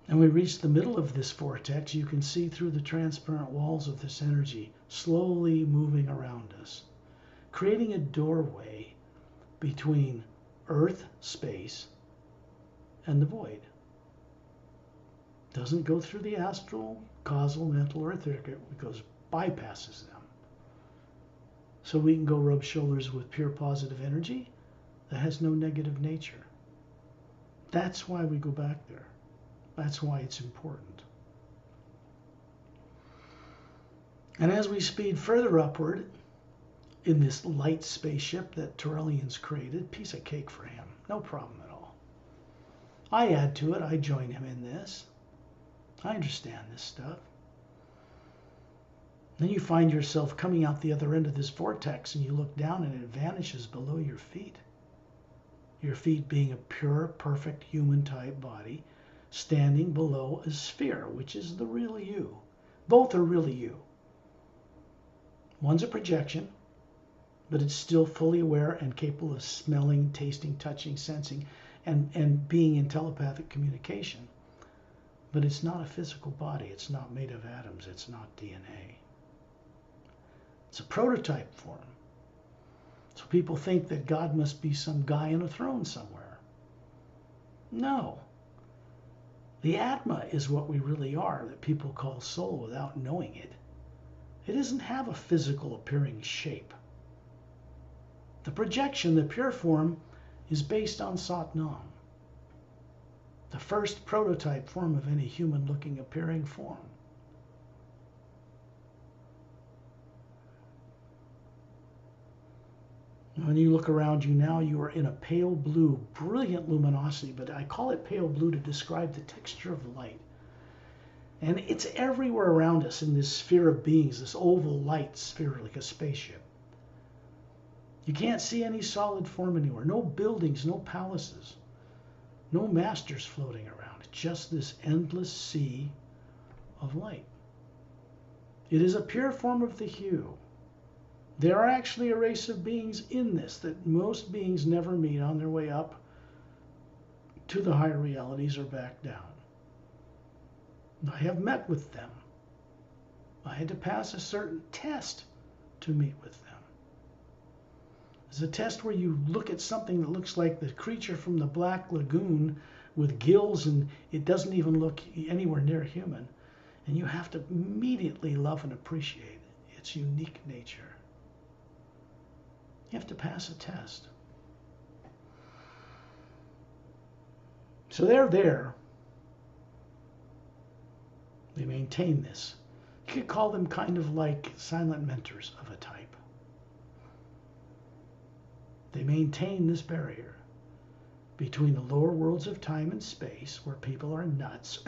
And we reach the middle of this vortex. You can see through the transparent walls of this energy slowly moving around us, creating a doorway between earth, space, and the void. Doesn't go through the astral, causal, mental, or etheric. It goes, bypasses them. So we can go rub shoulders with pure positive energy that has no negative nature. That's why we go back there. That's why it's important. And as we speed further upward in this light spaceship that Tyrellian's created, piece of cake for him, no problem at all. I add to it, I join him in this. I understand this stuff. Then you find yourself coming out the other end of this vortex and you look down and it vanishes below your feet. Your feet being a pure, perfect human type body standing below a sphere, which is the real you. Both are really you. One's a projection, but it's still fully aware and capable of smelling, tasting, touching, sensing, and being in telepathic communication. But it's not a physical body. It's not made of atoms. It's not DNA. It's a prototype form. So people think that God must be some guy on a throne somewhere. No. The Atma is what we really are, that people call soul without knowing it. It doesn't have a physical appearing shape. The projection, the pure form, is based on Satnam, the first prototype form of any human-looking appearing form. When you look around you now, you are in a pale blue, brilliant luminosity, but I call it pale blue to describe the texture of light. And it's everywhere around us in this sphere of beings, this oval light sphere like a spaceship. You can't see any solid form anywhere, no buildings, no palaces, no masters floating around, just this endless sea of light. It is a pure form of the hue. There are actually a race of beings in this that most beings never meet on their way up to the higher realities or back down. I have met with them. I had to pass a certain test to meet with them. It's a test where you look at something that looks like the creature from the Black Lagoon with gills, and it doesn't even look anywhere near human. And you have to immediately love and appreciate its unique nature. You have to pass a test. So they're there. They maintain this. You could call them kind of like silent mentors of a type. They maintain this barrier between the lower worlds of time and space, where people are nuts,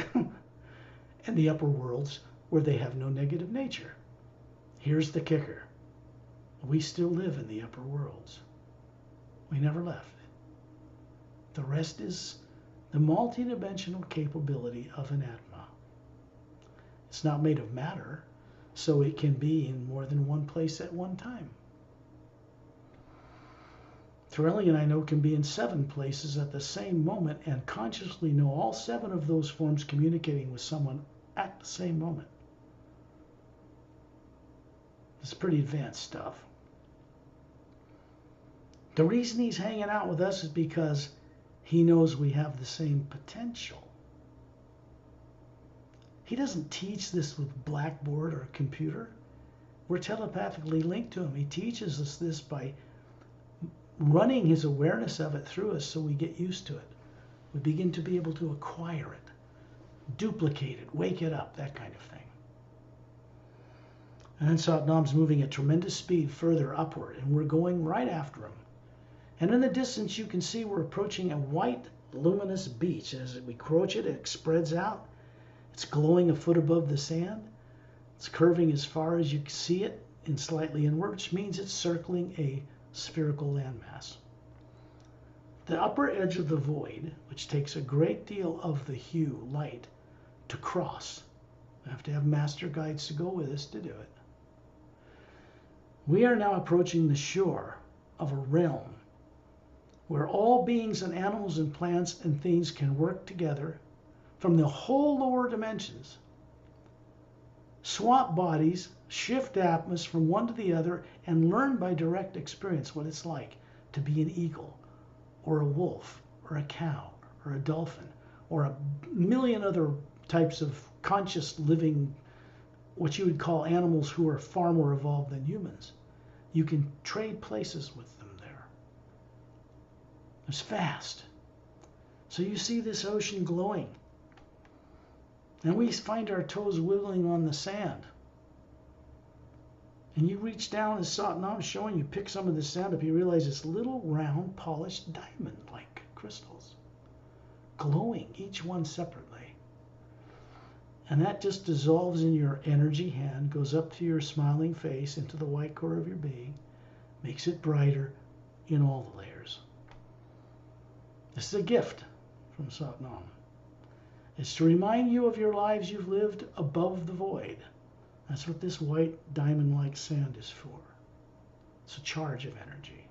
and the upper worlds where they have no negative nature. Here's the kicker. We still live in the upper worlds. We never left. The rest is the multidimensional capability of an Atma. It's not made of matter, so it can be in more than one place at one time. Thrilling, I know, can be in 7 places at the same moment and consciously know all 7 of those forms communicating with someone at the same moment. It's pretty advanced stuff. The reason he's hanging out with us is because he knows we have the same potential. He doesn't teach this with blackboard or computer. We're telepathically linked to him. He teaches us this by running his awareness of it through us so we get used to it. We begin to be able to acquire it, duplicate it, wake it up, that kind of thing. And then Satnam's moving at tremendous speed further upward, and we're going right after him. And in the distance, you can see we're approaching a white, luminous beach. As we approach it, it spreads out. It's glowing a foot above the sand. It's curving as far as you can see it and slightly inward, which means it's circling a spherical landmass. The upper edge of the void, which takes a great deal of the hue, light, to cross. We have to have master guides to go with us to do it. We are now approaching the shore of a realm where all beings and animals and plants and things can work together from the whole lower dimensions, swap bodies, shift atmas from one to the other, and learn by direct experience what it's like to be an eagle, or a wolf, or a cow, or a dolphin, or a million other types of conscious living, what you would call animals who are far more evolved than humans. You can trade places with them there. It's vast. So you see this ocean glowing. And we find our toes wiggling on the sand. And you reach down, as Satnam's showing you, pick some of the sand up, you realize it's little round polished diamond-like crystals, glowing, each one separately. And that just dissolves in your energy hand, goes up to your smiling face, into the white core of your being, makes it brighter in all the layers. This is a gift from Satnam. It's to remind you of your lives you've lived above the void. That's what this white diamond-like sand is for. It's a charge of energy.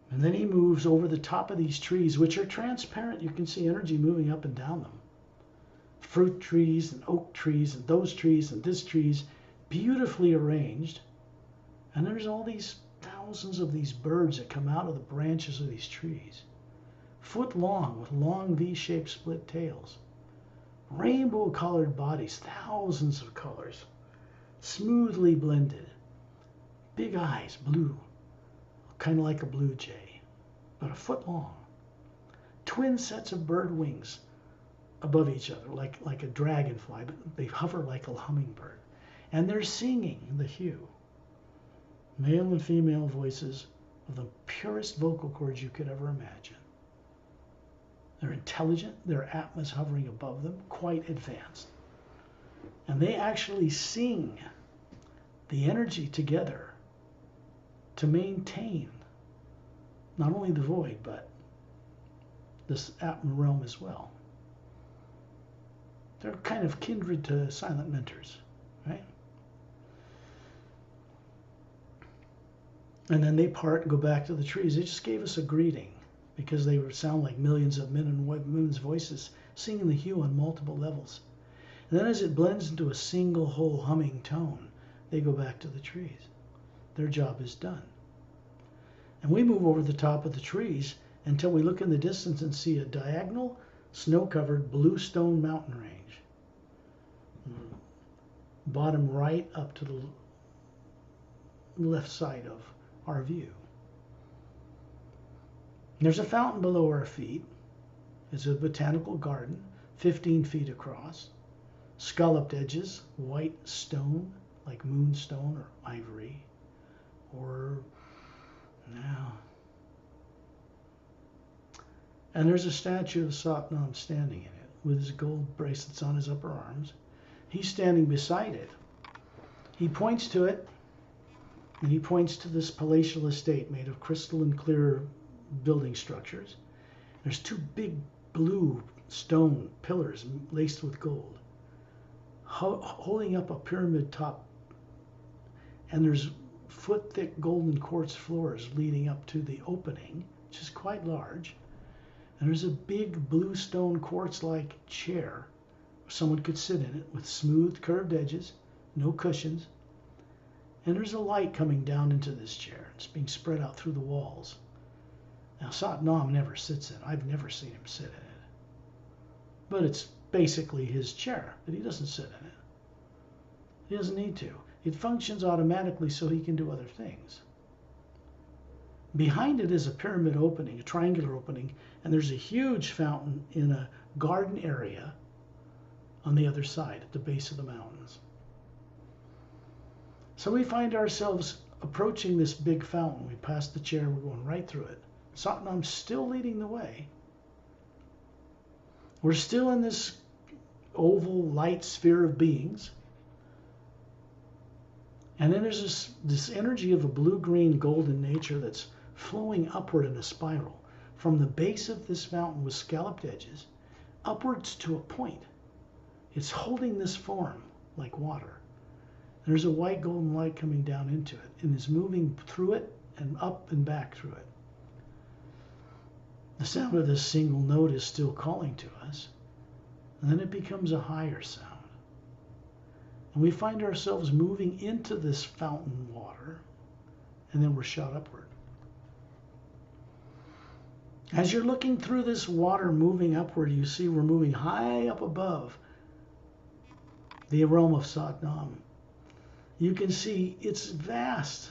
And then he moves over the top of these trees, which are transparent. You can see energy moving up and down them. Fruit trees and oak trees and those trees and this trees, beautifully arranged. And there's all these thousands of these birds that come out of the branches of these trees. Foot long, with long V-shaped split tails. Rainbow-colored bodies, thousands of colors, smoothly blended. Big eyes, blue, kind of like a blue jay, but a foot long. Twin sets of bird wings above each other, like a dragonfly, but they hover like a hummingbird. And they're singing the hue. Male and female voices of the purest vocal cords you could ever imagine. They're intelligent, their atmas hovering above them, quite advanced. And they actually sing the energy together to maintain not only the void, but this atma realm as well. They're kind of kindred to silent mentors, right? And then they part and go back to the trees. They just gave us a greeting, because they would sound like millions of men and women's voices singing the hue on multiple levels. And then as it blends into a single whole humming tone, they go back to the trees. Their job is done. And we move over the top of the trees until we look in the distance and see a diagonal, snow-covered bluestone mountain range. Bottom right up to the left side of our view. There's a fountain below our feet. It's a botanical garden, 15 feet across. Scalloped edges, white stone, like moonstone or ivory. And there's a statue of Satnam standing in it with his gold bracelets on his upper arms. He's standing beside it. He points to it, and he points to this palatial estate made of crystalline clear building structures. There's two big blue stone pillars laced with gold, holding up a pyramid top, and there's foot-thick golden quartz floors leading up to the opening, which is quite large. And there's a big blue stone quartz-like chair where someone could sit in it with smooth curved edges, no cushions. And there's a light coming down into this chair. It's being spread out through the walls. Now, Satnam never sits in it. I've never seen him sit in it. But it's basically his chair, but he doesn't sit in it. He doesn't need to. It functions automatically so he can do other things. Behind it is a pyramid opening, a triangular opening, and there's a huge fountain in a garden area on the other side at the base of the mountains. So we find ourselves approaching this big fountain. We pass the chair, we're going right through it. Satnam's still leading the way. We're still in this oval light sphere of beings. And then there's this energy of a blue-green golden nature that's flowing upward in a spiral from the base of this fountain with scalloped edges upwards to a point. It's holding this form like water. And there's a white golden light coming down into it and is moving through it and up and back through it. The sound of this single note is still calling to us, and then it becomes a higher sound. And we find ourselves moving into this fountain water, and then we're shot upward. As you're looking through this water moving upward, you see we're moving high up above the realm of Satnam. You can see it's vast.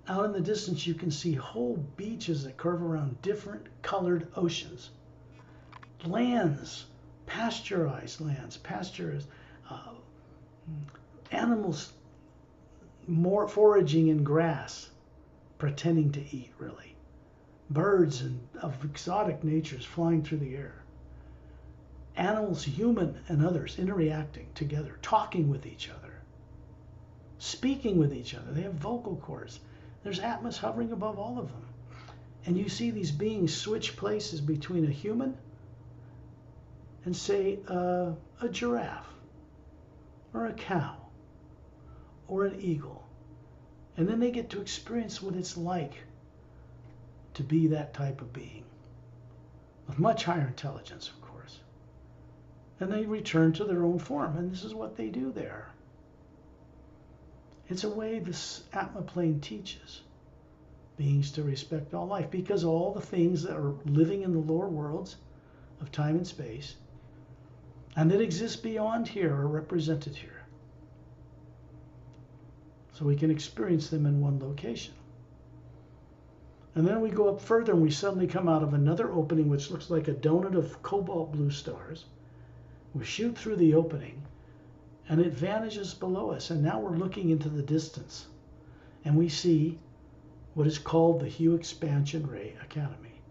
Out in the distance, you can see whole beaches that curve around different colored oceans. Lands, pasteurized lands, animals more foraging in grass, pretending to eat, really. Birds of exotic natures flying through the air. Animals, human and others, interacting together, talking with each other, speaking with each other. They have vocal cords. There's Atmas hovering above all of them. And you see these beings switch places between a human and, say, a giraffe or a cow or an eagle. And then they get to experience what it's like to be that type of being with much higher intelligence, of course. And they return to their own form, and this is what they do there. It's a way this Atma plane teaches beings to respect all life, because all the things that are living in the lower worlds of time and space and that exist beyond here are represented here. So we can experience them in one location. And then we go up further and we suddenly come out of another opening which looks like a donut of cobalt blue stars. We shoot through the opening and it vanishes below us, and now we're looking into the distance and we see what is called the Hue Expansion Ray Academy.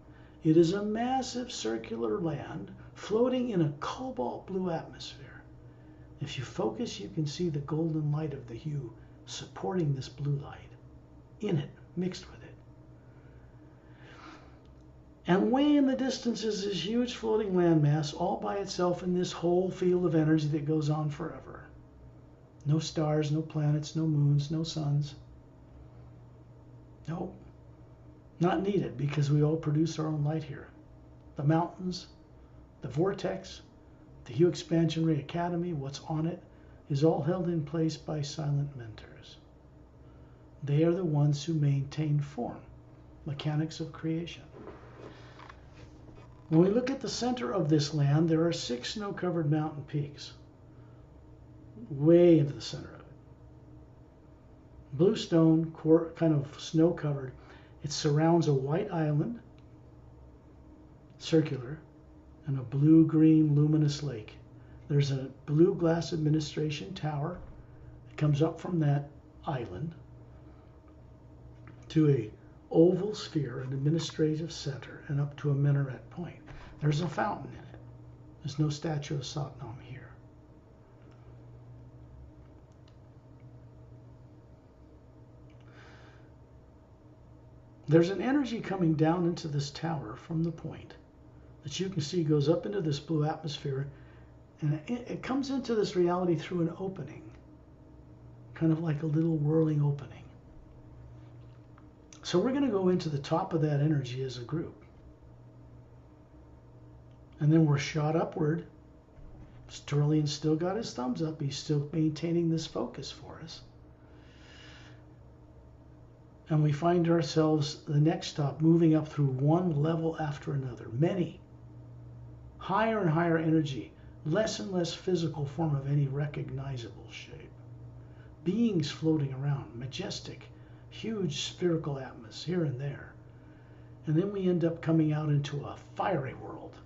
It is a massive circular land floating in a cobalt blue atmosphere. If you focus, you can see the golden light of the hue supporting this blue light in it, mixed with it. And way in the distance is this huge floating landmass all by itself in this whole field of energy that goes on forever. No stars, no planets, no moons, no suns. Nope, not needed, because we all produce our own light here. The mountains, the vortex, the Hue Expansion Ray Academy, what's on it, is all held in place by silent mentors. They are the ones who maintain form, mechanics of creation. When we look at the center of this land, there are 6 snow-covered mountain peaks, way into the center of it. Blue stone, kind of snow-covered. It surrounds a white island, circular, and a blue-green luminous lake. There's a blue glass administration tower that comes up from that island to a oval sphere, an administrative center, and up to a minaret point. There's a fountain in it. There's no statue of Satnam here. There's an energy coming down into this tower from the point that you can see goes up into this blue atmosphere, and it comes into this reality through an opening, kind of like a little whirling opening. So we're going to go into the top of that energy as a group. And then we're shot upward. Sterling's still got his thumbs up. He's still maintaining this focus for us. And we find ourselves, the next stop, moving up through one level after another. Many. Higher and higher energy. Less and less physical form of any recognizable shape. Beings floating around. Majestic. Huge spherical atmosphere here and there. And then we end up coming out into a fiery world.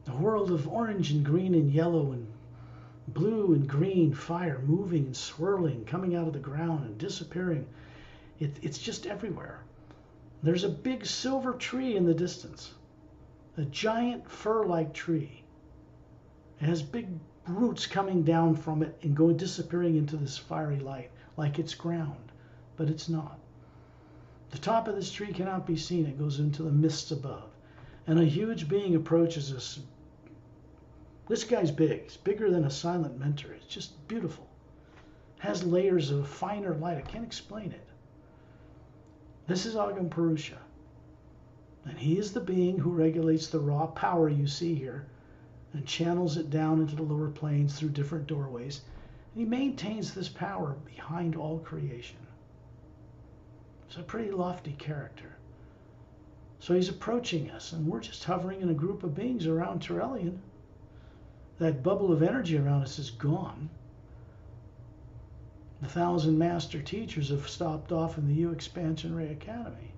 A world of orange and green and yellow and blue and green fire moving and swirling, coming out of the ground and disappearing. It's just everywhere. There's a big silver tree in the distance. A giant fir-like tree. It has big roots coming down from it and going disappearing into this fiery light like it's ground, but it's not. The top of this tree cannot be seen. It goes into the mists above. And a huge being approaches us. This guy's big. It's bigger than a silent mentor. It's just beautiful. Has layers of finer light. I can't explain it. This is Agam Purusha. And he is the being who regulates the raw power you see here and channels it down into the lower planes through different doorways. And he maintains this power behind all creation. It's a pretty lofty character. So he's approaching us, and we're just hovering in a group of beings around Tyrellian. That bubble of energy around us is gone. The 1,000 master teachers have stopped off in the U Expansion Ray Academy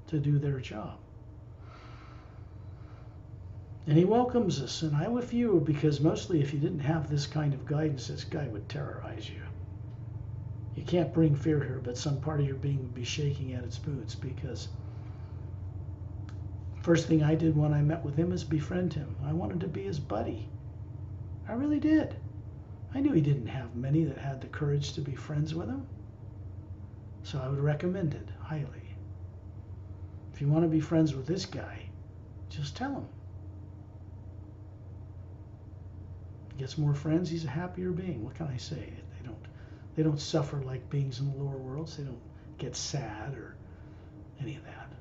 to do their job. And he welcomes us, and I with you, because mostly if you didn't have this kind of guidance, this guy would terrorize you. You can't bring fear here, but some part of your being would be shaking at its boots, because first thing I did when I met with him is befriend him. I wanted to be his buddy. I really did. I knew he didn't have many that had the courage to be friends with him. So I would recommend it highly. If you want to be friends with this guy, just tell him. He gets more friends, he's a happier being. What can I say? They don't suffer like beings in the lower worlds. They don't get sad or any of that.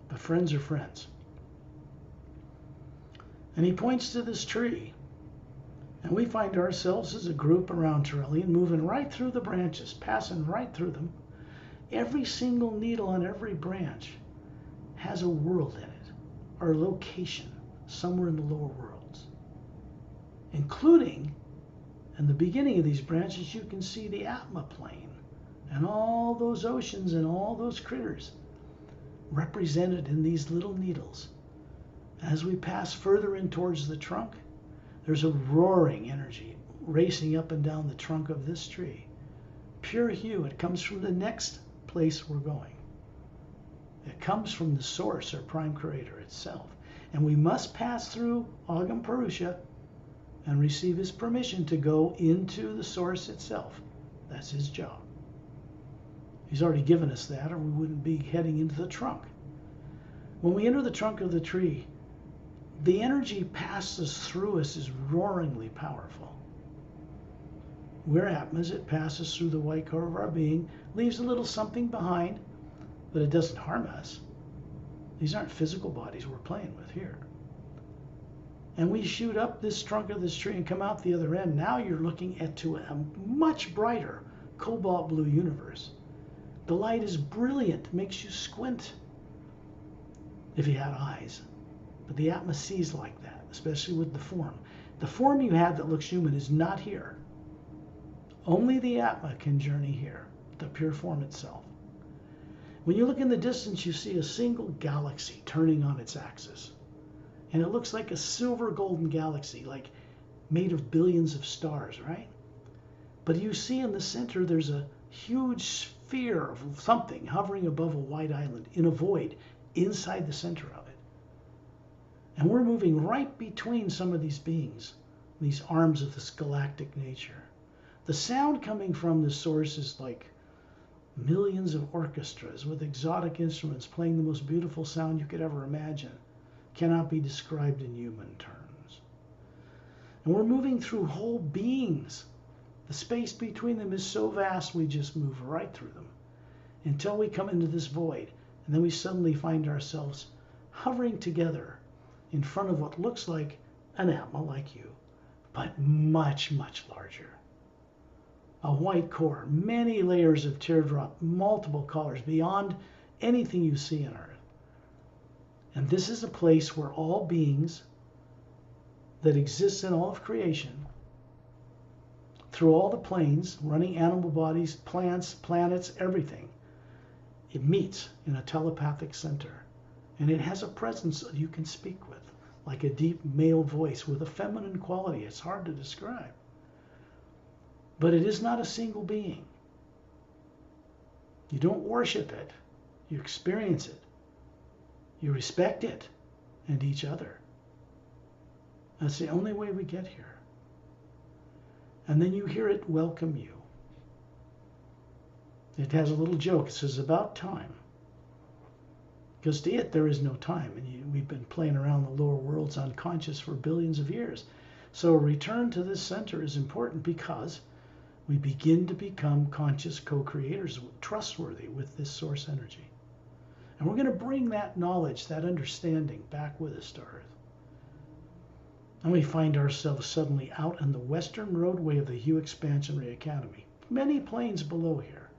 But friends are friends. And he points to this tree. And we find ourselves as a group around Tyrellian, moving right through the branches, passing right through them. Every single needle on every branch has a world in it, or a location somewhere in the lower worlds. Including, in the beginning of these branches, you can see the Atma plane and all those oceans and all those critters represented in these little needles. As we pass further in towards the trunk, there's a roaring energy racing up and down the trunk of this tree. Pure hue. It comes from the next place we're going. It comes from the source or prime creator itself. And we must pass through Agam Purusha and receive his permission to go into the source itself. That's his job. He's already given us that, or we wouldn't be heading into the trunk. When we enter the trunk of the tree, the energy passes through us is roaringly powerful. We're Atmas. It passes through the white core of our being, leaves a little something behind, but it doesn't harm us. These aren't physical bodies we're playing with here. And we shoot up this trunk of this tree and come out the other end. Now you're looking into a much brighter cobalt blue universe. The light is brilliant, makes you squint if you had eyes. But the Atma sees like that, especially with the form. The form you have that looks human is not here. Only the Atma can journey here, the pure form itself. When you look in the distance, you see a single galaxy turning on its axis. And it looks like a silver golden galaxy, like made of billions of stars, right? But you see in the center, there's a huge sphere of something hovering above a white island in a void inside the center of it. And we're moving right between some of these beings, these arms of this galactic nature. The sound coming from the source is like millions of orchestras with exotic instruments playing the most beautiful sound you could ever imagine. Cannot be described in human terms. And we're moving through whole beings. The space between them is so vast we just move right through them until we come into this void. And then we suddenly find ourselves hovering together in front of what looks like an Atma like you, but much, much larger. A white core, many layers of teardrop, multiple colors beyond anything you see on Earth. And this is a place where all beings that exist in all of creation, through all the planes, running animal bodies, plants, planets, everything, it meets in a telepathic center. And it has a presence that you can speak with, like a deep male voice with a feminine quality. It's hard to describe. But it is not a single being. You don't worship it. You experience it. You respect it and each other. That's the only way we get here. And then you hear it welcome you. It has a little joke. It says, about time. Because to it, there is no time. And we've been playing around the lower worlds unconscious for billions of years. So a return to this center is important because we begin to become conscious co-creators, trustworthy with this source energy. And we're going to bring that knowledge, that understanding back with us to Earth. And we find ourselves suddenly out on the western roadway of the Hue Expansion Ray Academy, many planes below here.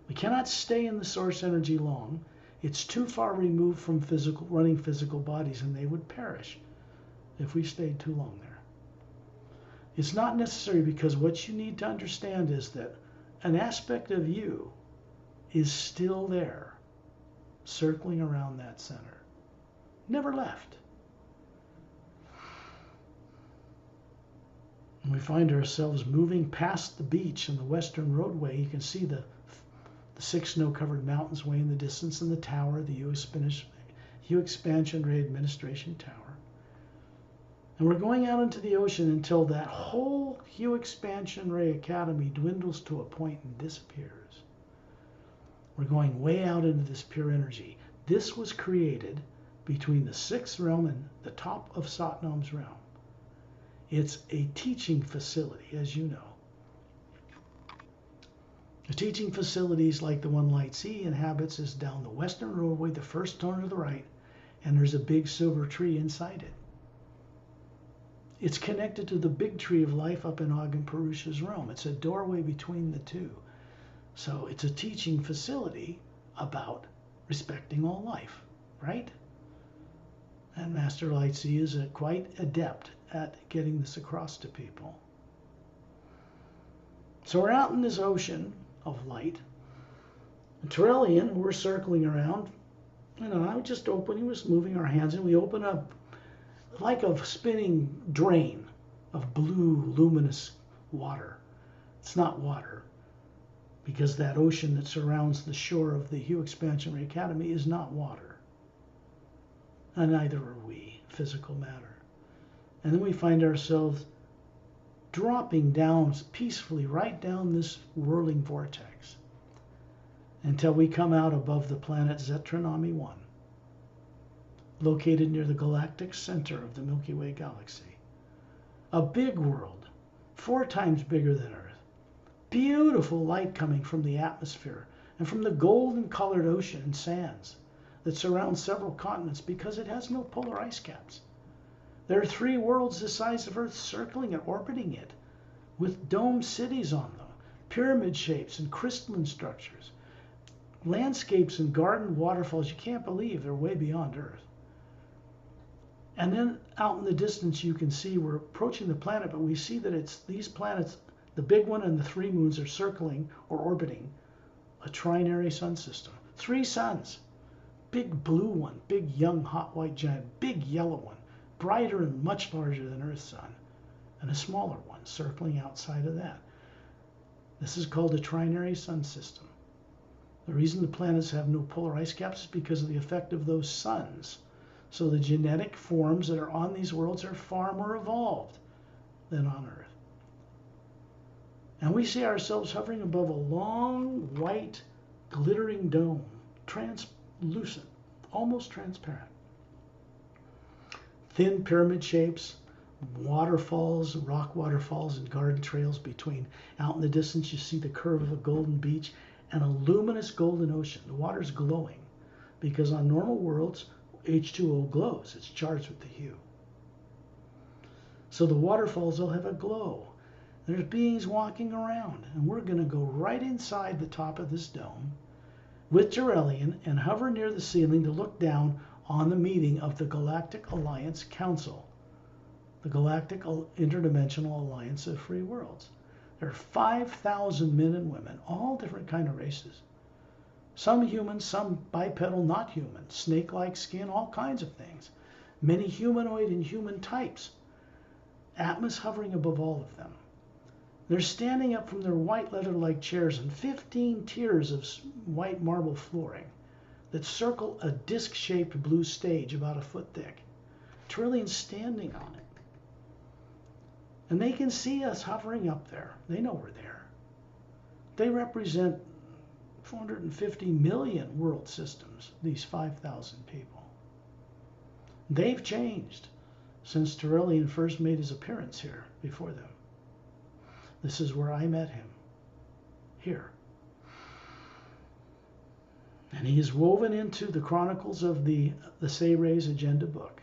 We cannot stay in the source energy long. It's too far removed from running physical bodies, and they would perish if we stayed too long there. It's not necessary, because what you need to understand is that an aspect of you is still there, circling around that center. Never left. And we find ourselves moving past the beach and the western roadway. You can see the 6 snow-covered mountains way in the distance, and the tower, the Hue Expansion Ray Administration Tower. And we're going out into the ocean until that whole Hue Expansion Ray Academy dwindles to a point and disappears. We're going way out into this pure energy. This was created between the 6th realm and the top of Satnam's realm. It's a teaching facility, as you know. The teaching facilities like the one Light C inhabits is down the western roadway, the first turn to the right, and there's a big silver tree inside it. It's connected to the big tree of life up in Agam Purusha's realm. It's a doorway between the two. So it's a teaching facility about respecting all life, right? And Master Light C is quite adept at getting this across to people. So we're out in this ocean of light. And Terrellian, we're circling around. I just open, he was moving our hands, and we open up like a spinning drain of blue, luminous water. It's not water, because that ocean that surrounds the shore of the Hue Expansion Ray Academy is not water. And neither are we, physical matter. And then we find ourselves dropping down peacefully right down this whirling vortex until we come out above the planet Zetranami 1, located near the galactic center of the Milky Way galaxy. A big world, 4 times bigger than Earth. Beautiful light coming from the atmosphere and from the golden colored ocean and sands that surround several continents because it has no polar ice caps. There are 3 worlds the size of Earth circling and orbiting it, with domed cities on them, pyramid shapes and crystalline structures, landscapes and garden waterfalls you can't believe they're way beyond Earth. And then out in the distance you can see we're approaching the planet, but we see that it's these planets, the big one and the 3 moons, are circling or orbiting a trinary sun system. 3 suns. Big blue one, big young hot white giant, big yellow one, brighter and much larger than Earth's sun, and a smaller one circling outside of that. This is called a trinary sun system. The reason the planets have no polar ice caps is because of the effect of those suns. So the genetic forms that are on these worlds are far more evolved than on Earth. And we see ourselves hovering above a long, white, glittering dome, translucent, almost transparent. Thin pyramid shapes, waterfalls, rock waterfalls, and garden trails between. Out in the distance, you see the curve of a golden beach and a luminous golden ocean. The water's glowing because on normal worlds, H2O glows. It's charged with the hue. So the waterfalls will have a glow. There's beings walking around, and we're going to go right inside the top of this dome with Turelian and hover near the ceiling to look down on the meeting of the Galactic Alliance Council, the Galactic Interdimensional Alliance of Free Worlds. There are 5,000 men and women, all different kind of races. Some human, some bipedal, not human, snake-like skin, all kinds of things. Many humanoid and human types. Atmos hovering above all of them. They're standing up from their white leather-like chairs in 15 tiers of white marble flooring that circle a disc-shaped blue stage about a foot thick. Turelian's standing on it. And they can see us hovering up there. They know we're there. They represent 450 million world systems, these 5,000 people. They've changed since Turelian first made his appearance here before them. This is where I met him, here. And he is woven into the chronicles of the Sayre's Agenda book.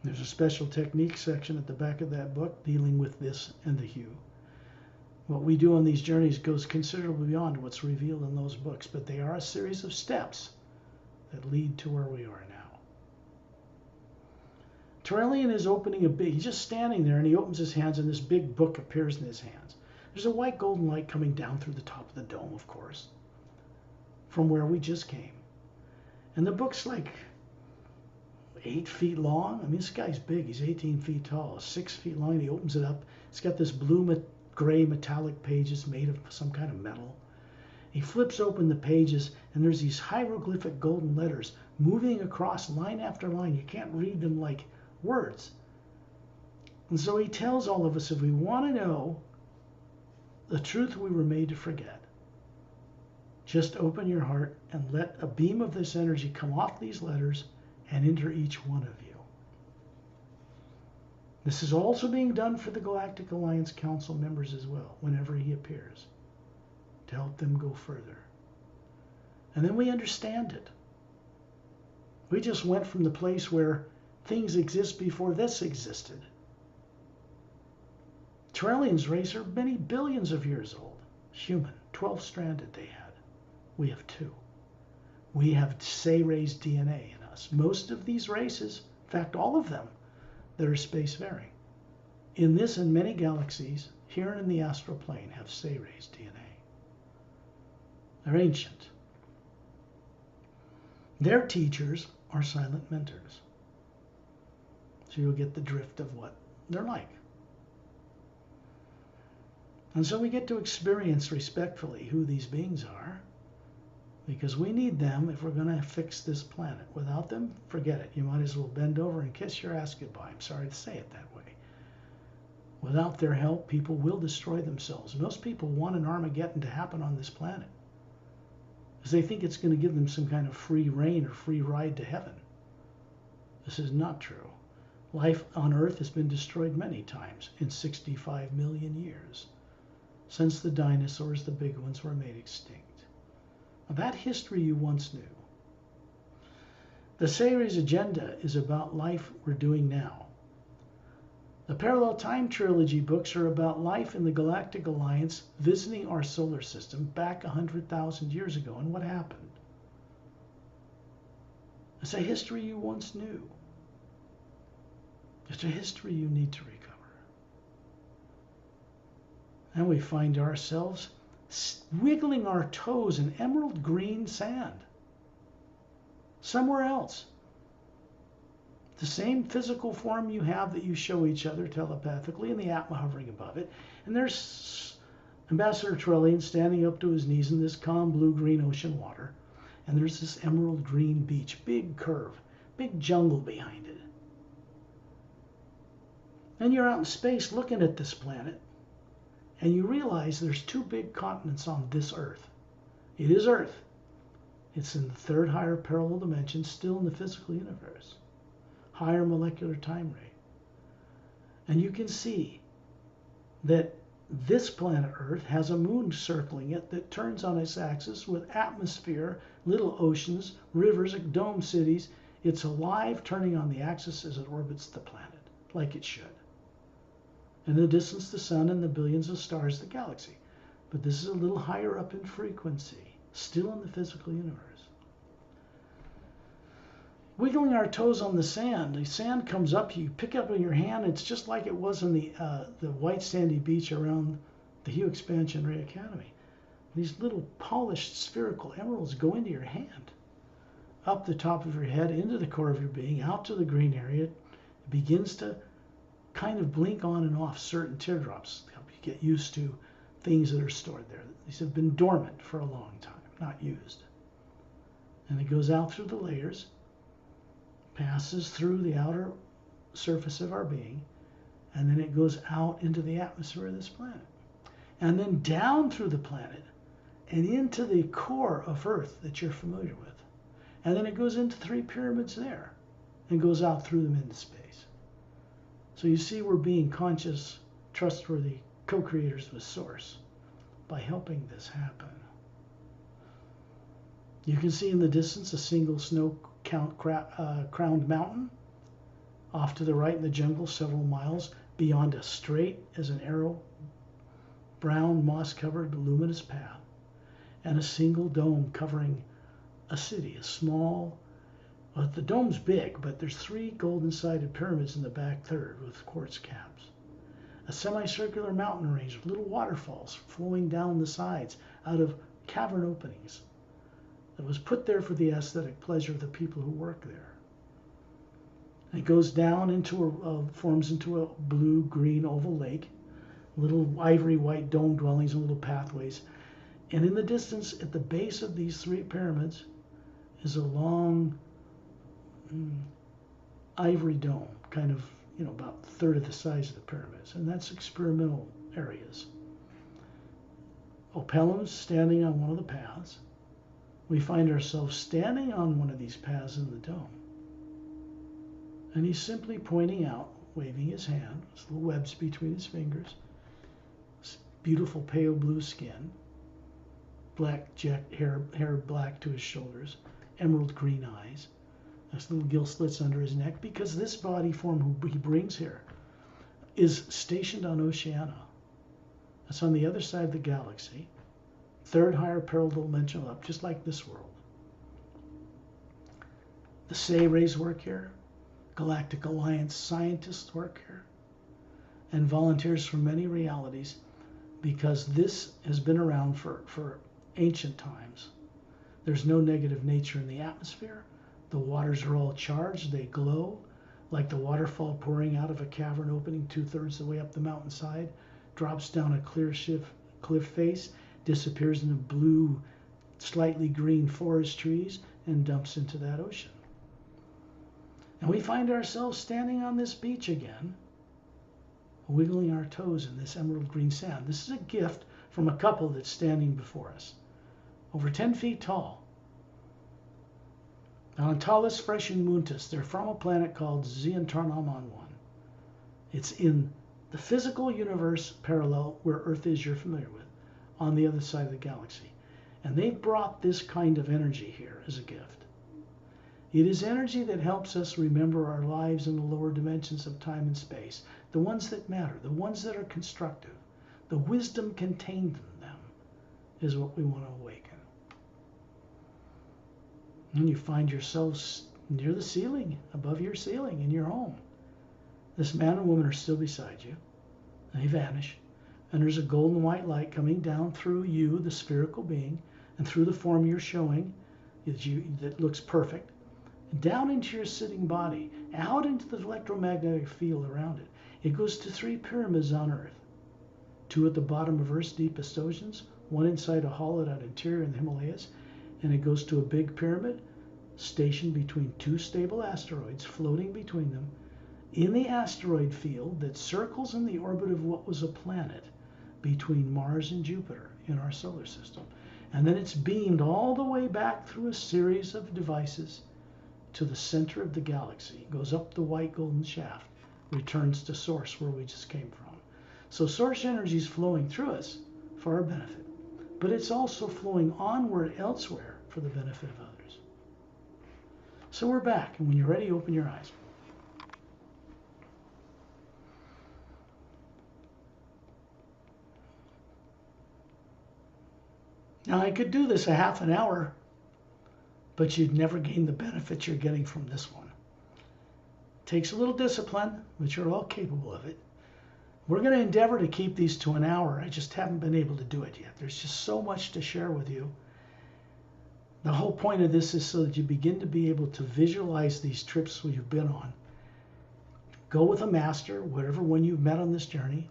There's a special technique section at the back of that book dealing with this and the hue. What we do on these journeys goes considerably beyond what's revealed in those books, but they are a series of steps that lead to where we are now. Turelian is opening he's just standing there, and he opens his hands, and this big book appears in his hands. There's a white golden light coming down through the top of the dome, of course, from where we just came. And the book's like 8 feet long. I mean, this guy's big. He's 18 feet tall, 6 feet long, and he opens it up. It's got this blue gray metallic pages made of some kind of metal. He flips open the pages, and there's these hieroglyphic golden letters moving across line after line. You can't read them like words. And so he tells all of us, if we want to know the truth we were made to forget, just open your heart and let a beam of this energy come off these letters and enter each one of you. This is also being done for the Galactic Alliance Council members as well, whenever he appears, to help them go further. And then we understand it. We just went from the place where things exist before this existed. Turelian's race are many billions of years old. Human, 12-stranded they had. We have 2. We have Sayre's DNA in us. Most of these races, in fact all of them, that are spacefaring, in this and many galaxies, here in the astral plane, have Sayre's DNA. They're ancient. Their teachers are silent mentors. So you'll get the drift of what they're like. And so we get to experience respectfully who these beings are, because we need them if we're going to fix this planet. Without them, forget it. You might as well bend over and kiss your ass goodbye. I'm sorry to say it that way. Without their help, people will destroy themselves. Most people want an Armageddon to happen on this planet, because they think it's going to give them some kind of free reign or free ride to heaven. This is not true. Life on Earth has been destroyed many times in 65 million years, since the dinosaurs, the big ones, were made extinct. Now, that history you once knew. The Sayre's Agenda is about life we're doing now. The Parallel Time Trilogy books are about life in the Galactic Alliance visiting our solar system back 100,000 years ago and what happened. It's a history you once knew. It's a history you need to recover. And we find ourselves wiggling our toes in emerald green sand. Somewhere else. The same physical form you have that you show each other telepathically, and the Atma hovering above it. And there's Ambassador Trellian standing up to his knees in this calm blue-green ocean water. And there's this emerald green beach, big curve, big jungle behind it. And you're out in space looking at this planet, and you realize there's two big continents on this Earth. It is Earth. It's in the third higher parallel dimension, still in the physical universe. Higher molecular time rate. And you can see that this planet Earth has a moon circling it that turns on its axis with atmosphere, little oceans, rivers, dome cities. It's alive, turning on the axis as it orbits the planet, like it should. In the distance, the sun and the billions of stars, the galaxy. But this is a little higher up in frequency, still in the physical universe. Wiggling our toes on the sand comes up, you pick up in your hand, it's just like it was on the white sandy beach around the Hugh Expansion Ray Academy. These little polished spherical emeralds go into your hand, up the top of your head, into the core of your being, out to the green area. It begins to kind of blink on and off certain teardrops. Help you get used to things that are stored there. These have been dormant for a long time, not used. And it goes out through the layers, passes through the outer surface of our being, and then it goes out into the atmosphere of this planet. And then down through the planet and into the core of Earth that you're familiar with. And then it goes into 3 pyramids there and goes out through them into space. So you see, we're being conscious, trustworthy co-creators with Source by helping this happen. You can see in the distance a single snow-crowned mountain. Off to the right in the jungle, several miles beyond us, straight as an arrow, brown, moss-covered, luminous path, and a single dome covering a city, a small. The dome's big, but there's 3 golden-sided pyramids in the back third with quartz caps. A semicircular mountain range with little waterfalls flowing down the sides out of cavern openings that was put there for the aesthetic pleasure of the people who work there. And it goes down into forms into a blue-green oval lake, little ivory-white dome dwellings and little pathways. And in the distance, at the base of these 3 pyramids, is a long ivory dome, kind of, about a third of the size of the pyramids, and that's experimental areas. Opelum's standing on one of the paths. We find ourselves standing on one of these paths in the dome, and he's simply pointing out, waving his hand, his little webs between his fingers, his beautiful pale blue skin, black jet hair black to his shoulders, emerald green eyes. There's little gill slits under his neck, because this body form who he brings here is stationed on Oceania. That's on the other side of the galaxy, third higher parallel dimension up, just like this world. The Say-Rays work here, Galactic Alliance scientists work here, and volunteers from many realities, because this has been around for ancient times. There's no negative nature in the atmosphere. The waters are all charged. They glow like the waterfall pouring out of a cavern opening 2/3 the way up the mountainside, drops down a clear cliff face, disappears in the blue, slightly green forest trees, and dumps into that ocean. And we find ourselves standing on this beach again, wiggling our toes in this emerald green sand. This is a gift from a couple that's standing before us, over 10 feet tall. Antalis Freshenmuntis, they're from a planet called Xiantarnaman 1. It's in the physical universe parallel where Earth is, you're familiar with, on the other side of the galaxy. And they've brought this kind of energy here as a gift. It is energy that helps us remember our lives in the lower dimensions of time and space, the ones that matter, the ones that are constructive. The wisdom contained in them is what we want to awaken. And you find yourselves near the ceiling, above your ceiling in your home. This man and woman are still beside you. They vanish. And there's a golden white light coming down through you, the spherical being, and through the form you're showing that looks perfect. down into your sitting body, out into the electromagnetic field around it. It goes to 3 pyramids on Earth. 2 at the bottom of Earth's deepest oceans, 1 inside a hollowed-out interior in the Himalayas, and it goes to a big pyramid stationed between 2 stable asteroids, floating between them, in the asteroid field that circles in the orbit of what was a planet between Mars and Jupiter in our solar system. And then it's beamed all the way back through a series of devices to the center of the galaxy, goes up the white golden shaft, returns to source where we just came from. So source energy is flowing through us for our benefit, but it's also flowing onward elsewhere for the benefit of others. So we're back, and when you're ready, open your eyes. Now I could do this a half an hour, but you'd never gain the benefits you're getting from this one. It takes a little discipline, but you're all capable of it. We're going to endeavor to keep these to an hour. I just haven't been able to do it yet. There's just so much to share with you. The whole point of this is so that you begin to be able to visualize these trips you've been on. Go with a master, whatever one you've met on this journey,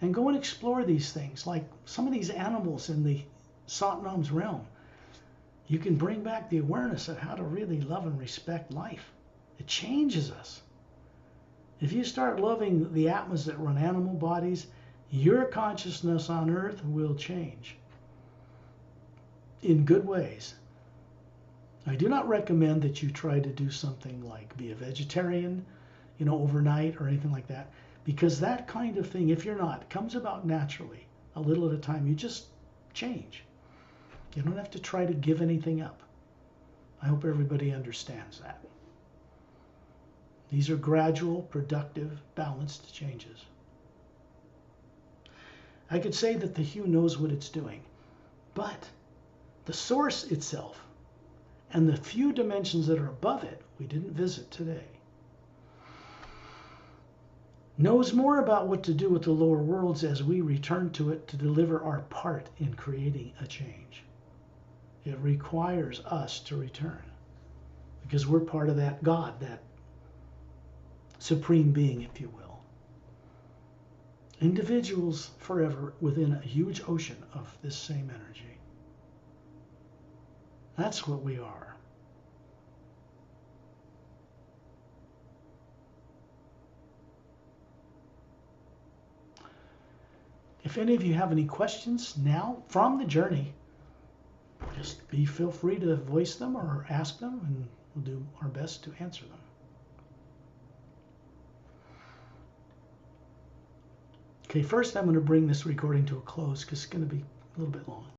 and go and explore these things, like some of these animals in the Satnam's realm. You can bring back the awareness of how to really love and respect life. It changes us. If you start loving the atmas that run animal bodies, your consciousness on Earth will change in good ways. I do not recommend that you try to do something like be a vegetarian, overnight or anything like that, because that kind of thing, if you're not, comes about naturally, a little at a time. You just change. You don't have to try to give anything up. I hope everybody understands that. These are gradual, productive, balanced changes. I could say that the hue knows what it's doing, but the source itself and the few dimensions that are above it, we didn't visit today, knows more about what to do with the lower worlds as we return to it to deliver our part in creating a change. It requires us to return because we're part of that God, that supreme being, if you will. Individuals forever within a huge ocean of this same energy. That's what we are. If any of you have any questions now from the journey, just feel free to voice them or ask them, and we'll do our best to answer them. Okay, first I'm going to bring this recording to a close because it's going to be a little bit long.